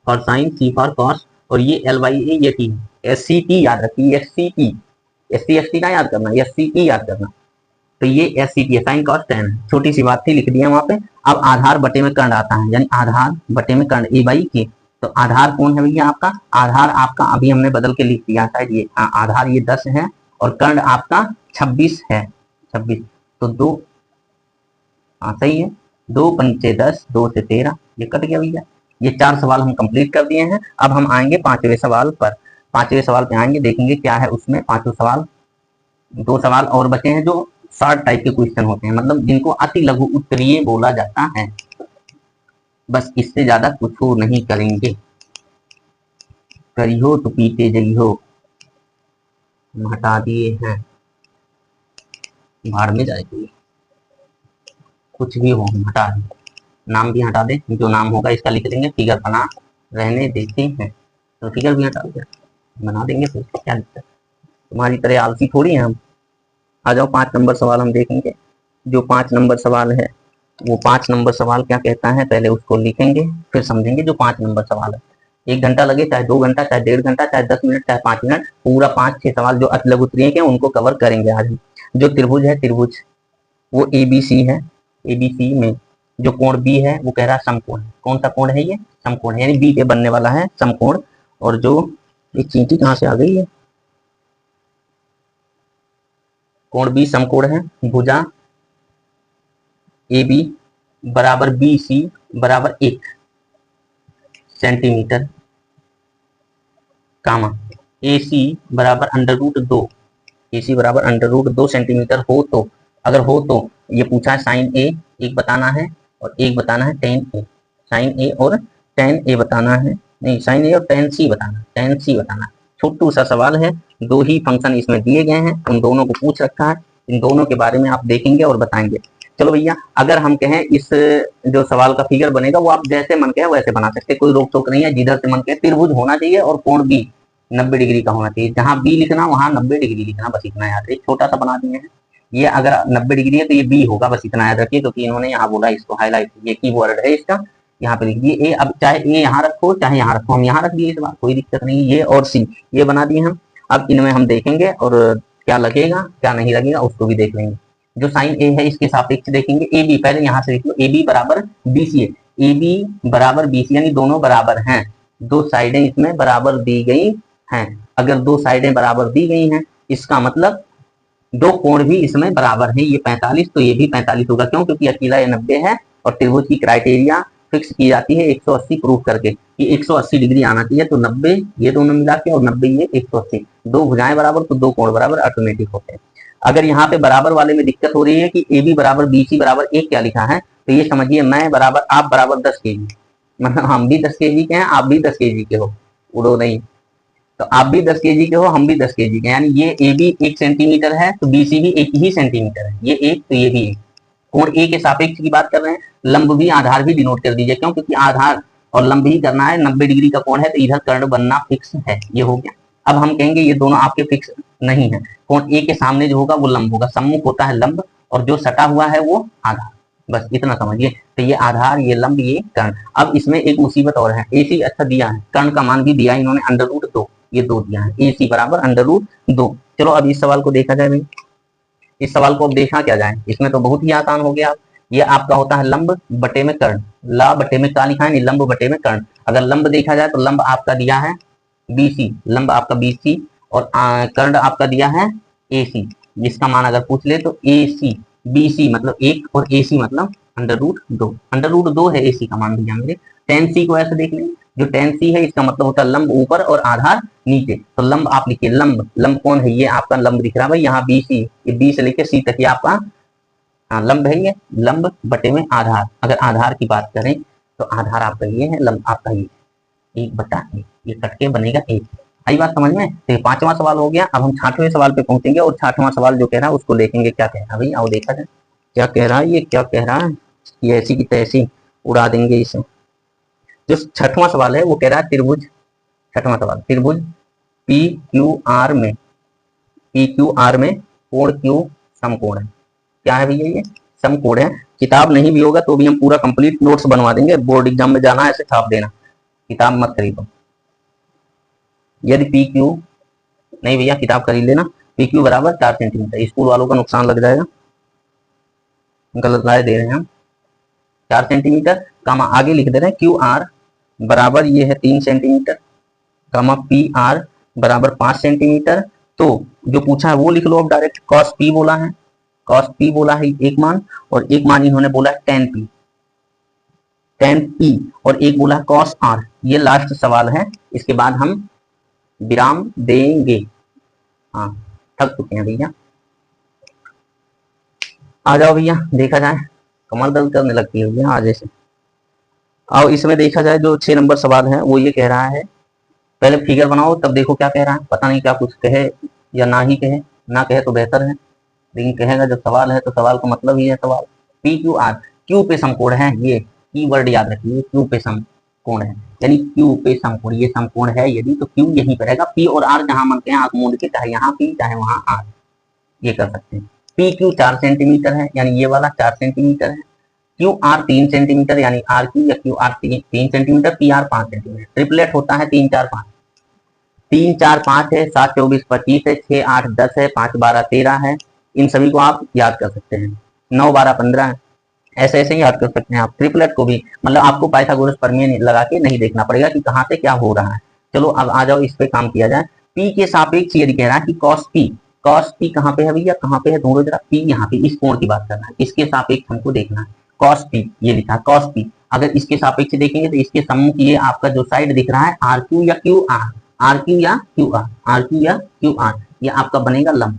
for sine, C for cos, और ये L/A ये T है। SCT याद रखिए, SCT, SC/ST का याद करना, SCT याद करना, तो ये SCT है, साइन cos tan है, छोटी सी बात थी, लिख दिया वहां पे। अब आधार बटे में कर्ण आता है, यानी आधार बटे में कर्ण A/K, तो आधार कौन है भैया आपका, आधार आपका अभी हमने बदल के लिख दिया शायद, ये आधार ये 10 है, और कर्ण आपका 26 है, 26, तो 2, हाँ सही है, 2 पंचे 10, 2 से 13, ये कट गया भैया। ये 4 सवाल हम कंप्लीट कर दिए हैं। अब हम आएंगे 5वें सवाल पर, 5वें सवाल पे आएंगे, देखेंगे क्या है उसमें। 5वां सवाल, 2 सवाल और बचे हैं जो शॉर्ट टाइप के क्वेश्चन होते हैं, मतलब जिनको अति लघु उत्तरीय बोला जाता है, बस इससे ज्यादा कुछ नहीं करेंगे। करियो तो पीते जइयो, हटा दिए हैं, भाड़ में जाए, कुछ भी हो हटा दें, नाम भी हटा दें, जो नाम होगा इसका लिख देंगे, फिगर बना रहने देते हैं, तो फिगर भी हटा दिया, बना देंगे, तो इसको क्या दिक्कत, तुम्हारी तरह आलसी थोड़ी है हम। आ जाओ 5 नंबर सवाल हम देखेंगे। जो 5 नंबर सवाल है वो 5 नंबर सवाल क्या कहता है, पहले उसको लिखेंगे फिर समझेंगे। जो 5 नंबर सवाल है, 1 घंटा लगे, चाहे 2 घंटा, चाहे 1.5 घंटा, चाहे 10 मिनट, चाहे 5 मिनट, पूरा 5-6 सवाल जो अति लघु उत्तरीय के उनको कवर करेंगे आज हम। जो त्रिभुज है, त्रिभुज वो ABC है, ABC में जो कोण B है वो कह रहा है समकोण है। कौन सा कोण है ये, समकोण है, यानी B पे बनने वाला है समकोण। और जो ये चींटी कहाँ से आ गई है, कोण B समकोण है, भुजा AB बराबर BC बराबर 1 सेंटीमीटर, कामा AC बराबर √2, AC बराबर √2 सेंटीमीटर हो तो, अगर हो तो ये पूछा है साइन A एक बताना है और एक बताना है tan A, साइन A और tan A बताना है, नहीं साइन A और tan C बताना है, tan C बताना है। छोटू सा सवाल है, 2 ही फंक्शन इसमें दिए गए हैं, उन दोनों को पूछ रखा है, इन दोनों के बारे में आप देखेंगे और बताएंगे। चलो भैया, अगर हम कहें इस जो सवाल का फिगर बनेगा वो आप जैसे मन कहे वैसे बना सकते, कोई रोक टोक नहीं है, जिधर से मन कहे। त्रिभुज होना चाहिए और कोण B 90 डिग्री का होना चाहिए, जहां B लिखना वहां 90 डिग्री लिखना, बस इतना याद रखिए। छोटा सा बना दिए हैं, ये अगर 90 डिग्री है तो ये B होगा, बस इतना याद रखिए, क्योंकि इन्होंने यहाँ बोला, इसको हाईलाइट, ये कीवर्ड है इसका, यहाँ पे लिख दिए A। अब चाहे A यहाँ रखो चाहे यहाँ रखो, हम यहाँ रख दिए, इस बार कोई दिक्कत नहीं, ये और C ये बना दिए हम। अब इनमें हम देखेंगे और क्या लगेगा क्या नहीं लगेगा उसको भी देख लेंगे। जो साइन A है इसके सापेक्ष देखेंगे AB, पहले यहाँ से लिख लो, AB बराबर BC है, AB बराबर BC यानी दोनों बराबर हैं, 2 साइडें इसमें बराबर दी गई हैं। अगर 2 साइडें बराबर दी गई हैं इसका मतलब दो कोण भी इसमें बराबर है, ये 45 तो ये भी 45 होगा। क्यों? क्योंकि अकेला ये 90 है और त्रिभुज की क्राइटेरिया फिक्स की जाती है 180 प्रूफ करके कि 180 डिग्री आना चाहिए। तो 90 ये दोनों मिला के और 90 ये 180, दो भुजाएं बराबर तो दो कोण बराबर ऑटोमेटिक होते हैं। अगर यहाँ पे बराबर वाले में दिक्कत हो रही है कि ए बी बराबर बी सी बराबर एक क्या लिखा है, तो ये समझिए मैं बराबर आप बराबर 10 kg, मतलब हम भी 10 kg के हैं, आप भी 10 kg के हो, उड़ो नहीं। तो आप भी 10 kg के हो, हम भी 10 kg के, यानी ये ए बी 1 सेंटीमीटर है तो बी सी भी 1 ही सेंटीमीटर है, ये 1 तो ये भी 1। कोण ए के सापेक्ष की बात कर रहे हैं, लंब भी आधार भी डिनोट कर दीजिए। क्यों? क्योंकि आधार और लंब ही करना है, 90 डिग्री का कोण है तो इधर कर्ण बनना फिक्स है, ये हो गया। अब हम कहेंगे ये दोनों आपके फिक्स नहीं है, कोण ए के सामने जो होगा वो लंब होगा, सम्मुख होता है लंब और जो सटा हुआ है वो आधार, बस इतना समझिए। तो ये आधार, ये लंब, ये कर्ण। अब इसमें एक मुसीबत और है, ए सी अच्छा दिया है, कर्ण का मान भी दिया है इन्होंने √2, ये 2 दिया है, ए सी बराबर √2। चलो अब इस सवाल को देखा जाए भाई, इस सवाल को अब देखा क्या जाए, इसमें तो बहुत ही आसान हो गया। ये आपका होता है लंब बटे में कर्ण, ला बटे में का लिखा है, नहीं लंब बटे में कर्ण। अगर लंब देखा जाए तो लंब आपका दिया है BC, लंब आपका BC और कर्ण आपका दिया है AC, जिसका मान अगर पूछ ले तो AC BC मतलब 1 और AC मतलब √2, √2 है AC का मान भैया मेरे। tan C को ऐसे देख लेंगे, जो tan C है इसका मतलब होता है लंब ऊपर और आधार नीचे। तो लंब आप लिखिए, लंब, लंब कौन है, ये आपका लंब दिख रहा है भाई यहाँ BC, ये B से लेकर C तक ये आपका लंब है, ये लंब बटे में आधार। अगर आधार की बात करें तो आधार आपका ये है, लंब आपका ये 1/1, ये कट के बनेगा 1। आई बात समझ में? तो 5वां सवाल हो गया। अब हम 6वें सवाल पे पहुंचेंगे और 6वां सवाल जो कह रहा है उसको देखेंगे क्या कह रहा है भाई, आओ देखा जाए क्या कह रहा है, ये क्या कह रहा है, ये ऐसी की तैसी उड़ा देंगे इसे। जो 6वां सवाल है वो कह रहा है त्रिभुज, 6वां सवाल, त्रिभुज PQR में, PQR में कोण Q समकोण है। क्या है भैया? ये समकोण है। किताब नहीं भी होगा तो भी हम पूरा कंप्लीट नोट्स बनवा देंगे, बोर्ड एग्जाम में जाना है ऐसे छाप देना, किताब मत खरीदो। यदि PQ नहीं भैया किताब खरीद लेना, PQ बराबर 4 सेंटीमीटर, स्कूल वालों का नुकसान लग जाएगा, गलत राय दे रहे हैं हम। 4 सेंटीमीटर कामा आगे लिख दे रहे हैं QR बराबर ये है 3 सेंटीमीटर कामा PR बराबर 5 सेंटीमीटर। तो जो पूछा है वो लिख लो अब डायरेक्ट, cos P बोला है, cos P बोला है एक मान, और एक मान इन्होंने बोला है tan P, tan P, और एक बोला है cos R। ये लास्ट सवाल है, इसके बाद हम विराम देंगे। हाँ थक चुके हैं भैया, आ जाओ भैया देखा जाए, कमर दर्द करने लगती है भैया आज ऐसे। आओ इसमें देखा जाए जो 6 नंबर सवाल है वो ये कह रहा है, पहले फिगर बनाओ तब देखो क्या कह रहा है, पता नहीं क्या कुछ कहे या ना ही कहे, ना कहे तो बेहतर है, लेकिन कहेगा जब सवाल है तो सवाल का मतलब ही है सवाल। PQR, Q पे समकोण है, ये कीवर्ड याद रखिए, Q पे समकोण है, यानी Q पे समकोण, ये समकोण है यदि तो Q यहीं पर रहेगा, P और R जहां मनते हैं आंख मूंद के, चाहे यहाँ P चाहे वहां R, ये कर सकते हैं। PQ 4 सेंटीमीटर है, यानी ये वाला 4 सेंटीमीटर है। QR 3 सेंटीमीटर, यानी RQ या QR 3 centimetre, PR 5 centimetre. Triplet होता है 3 4 5, 3 4 5 है, 7 24 25 है, 6 8 10 है, 5 12 13 है। इन सभी को आप याद कर सकते हैं, 9 12 15 है, ऐसे ऐसे ही याद कर सकते हैं आप। ट्रिपलेट को भी मतलब आपको पाइथागोरस प्रमेय लगा के नहीं देखना पड़ेगा कि कहाँ से क्या हो रहा है। चलो अब आ जाओ इस पे काम किया जाए। P के सापेक्ष यदि कह रहा है कि cos P कहाँ पे है भैया, कहाँ पे है, ढूंढो जरा। P यहाँ पे इस कोण की बात करना है, इसके सापेक्ष हमको देखना है। cos P ये लिखा है cos P, अगर इसके सापेक्ष देखेंगे तो इसके सम्मुख ये आपका जो साइड दिख रहा है RQ या QR, RQ या QR, RQ या QR, ये आपका बनेगा लंब।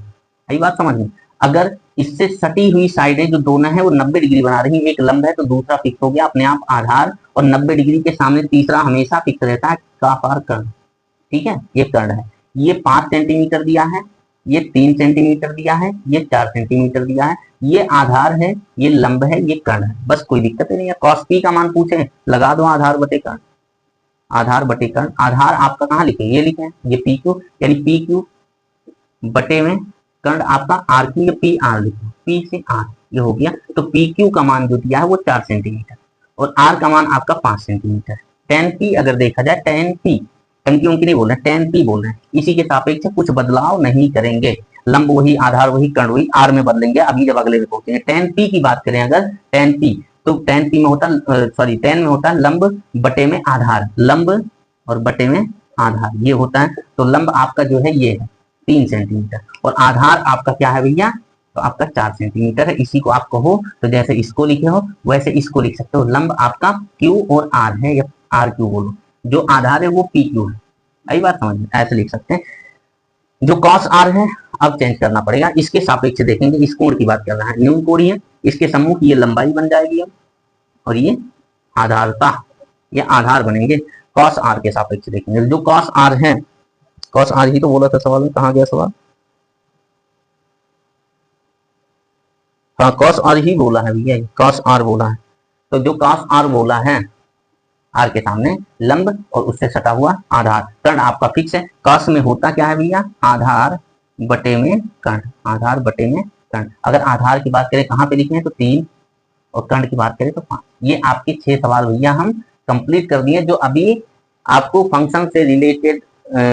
यही बात समझ में? अगर इससे सटी हुई साइडें जो दोनों है वो 90 डिग्री बना रही है, एक लंब है तो दूसरा फिक्स हो गया अपने आप आधार, और 90 डिग्री के सामने तीसरा हमेशा फिक्स रहता है, काफार कर्ण। ठीक है, ये कर्ण है, ये 5 सेंटीमीटर दिया है, ये 3 सेंटीमीटर दिया है, ये 4 सेंटीमीटर दिया है, ये आधार है, ये लंब है, ये कर्ण है, बस कोई दिक्कत नहीं है। cos P का मान पूछे लगा दो आधार बटे कर्ण, आधार बटे कर्ण। आधार आपका कहाँ लिखे, ये लिखे, ये PQ, यानी PQ बटे में कर्ण आपका RQ या PR लिखो, P से R, ये हो गया। तो PQ का मान जो दिया है वो 4 सेंटीमीटर और R का मान आपका 5 सेंटीमीटर। tan P अगर देखा जाए, tan P टंकी उनकी नहीं बोल रहे, tan P बोल रहे हैं, इसी के सापेक्ष कुछ बदलाव नहीं करेंगे, लंब वही, आधार वही, कर्ण वही, R में बदलेंगे अभी जब अगले में पहुंचेंगे। tan P की बात करें अगर, tan P तो tan P में होता tan में होता है लंब बटे में आधार, लंब और बटे में आधार, ये होता है। तो लंब आपका जो है ये है, 3 सेंटीमीटर। और आधार आपका क्या है भैया, तो आपका 4 सेंटीमीटर है। इसी को आप कहो तो जैसे इसको लिखे हो वैसे इसको लिख सकते हो। लंब आपका Q और R है, या RQ बोलो, जो आधार है वो PQ है। आई बात समझ में, ऐसे लिख सकते हैं। जो cos R है अब चेंज करना पड़ेगा, इसके सापेक्ष देखेंगे, इस कोण की बात कर रहा है, न्यून कोणीय है, इसके सम्मुख ये लंबाई बन जाएगी अब, और ये आधारता, ये आधार बनेंगे। cos R के सापेक्ष देखेंगे, जो cos R है, cos R ही तो बोला था सवाल में, कहाँ गया सवाल, हाँ cos R ही बोला है भैया, cos R बोला है। तो जो cos R बोला है, R के सामने लंब और उससे सटा हुआ आधार, कर्ण आपका फिक्स है। cos में होता क्या है भैया, आधार बटे में कर्ण, आधार बटे में कर्ण। अगर आधार की बात करें कहाँ पे लिखे हैं तो 3, और कर्ण की बात करें तो 5। ये आपके 6 सवाल भैया हम कंप्लीट कर दिए, जो अभी आपको फंक्शन से रिलेटेड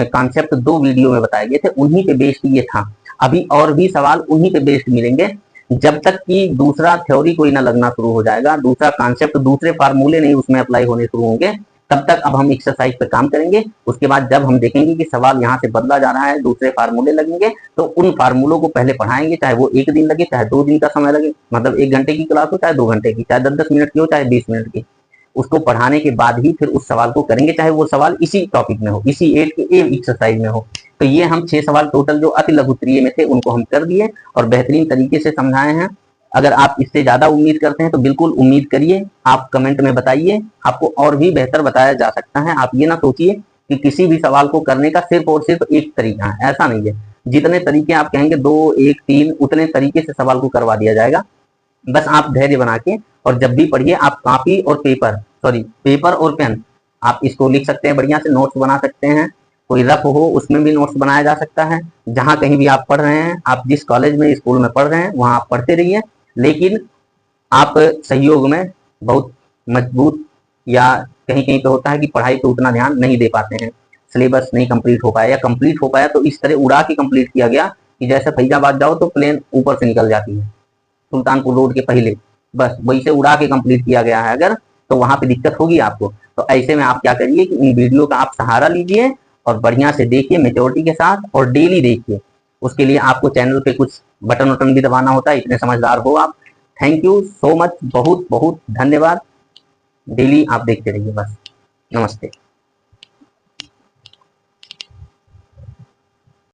कॉन्सेप्ट 2 वीडियो में बताए गए थे, उन्हीं पे बेस्ड ये था। अभी और भी सवाल उन्हीं पे बेस्ड मिलेंगे, जब तक कि दूसरा थ्योरी कोई ना लगना शुरू हो जाएगा, दूसरा कॉन्सेप्ट, दूसरे फार्मूले नहीं उसमें अप्लाई होने शुरू होंगे, तब तक अब हम एक्सरसाइज पे काम करेंगे। उसके बाद जब हम देखेंगे कि सवाल यहाँ से बदला जा रहा है, दूसरे फार्मूले लगेंगे, तो उन फार्मूलों को पहले पढ़ाएंगे, चाहे वो 1 दिन लगे, चाहे 2 दिन का समय लगे, मतलब 1 घंटे की क्लास हो, चाहे 2 घंटे की, चाहे 10-10 मिनट की हो, चाहे 20 मिनट की। उसको पढ़ाने के बाद ही फिर उस सवाल को करेंगे, चाहे वो सवाल इसी टॉपिक में हो, इसी 8 के एक्सरसाइज में हो। तो ये हम 6 सवाल टोटल जो अति लघुत्तरीय में थे उनको हम कर दिए और बेहतरीन तरीके से समझाए हैं। अगर आप इससे ज्यादा उम्मीद करते हैं तो बिल्कुल उम्मीद करिए, आप कमेंट में बताइए, आपको और भी बेहतर बताया जा सकता है। आप ये ना सोचिए कि किसी भी सवाल को करने का सिर्फ और सिर्फ एक तरीका है, ऐसा नहीं है। जितने तरीके आप कहेंगे 2, 1, 3, उतने तरीके से सवाल को करवा दिया जाएगा। बस आप धैर्य बना के, और जब भी पढ़िए आप कापी और पेपर और पेन, आप इसको लिख सकते हैं, बढ़िया से नोट्स बना सकते हैं। कोई रफ हो उसमें भी नोट्स बनाया जा सकता है। जहां कहीं भी आप पढ़ रहे हैं, आप जिस कॉलेज में स्कूल में पढ़ रहे हैं वहां आप पढ़ते रहिए, लेकिन आप सहयोग में बहुत मजबूत, या कहीं कहीं पे होता है कि पढ़ाई पे उतना ध्यान नहीं दे पाते हैं, सिलेबस नहीं कंप्लीट हो पाया, या कंप्लीट हो पाया तो इस तरह उड़ा के कंप्लीट किया गया कि जैसे फैजाबाद जाओ तो प्लेन ऊपर से निकल जाती है सुल्तानपुर रोड के पहले, बस वही से उड़ा के कंप्लीट किया गया है अगर, तो वहां पे दिक्कत होगी आपको। तो ऐसे में आप क्या करिए कि इन वीडियो का आप सहारा लीजिए और बढ़िया से देखिए मेच्योरिटी के साथ, और डेली देखिए। उसके लिए आपको चैनल पे कुछ बटन वटन भी दबाना होता है, इतने समझदार हो आप। थैंक यू सो मच, बहुत बहुत धन्यवाद। डेली आप देखते रहिए बस। नमस्ते।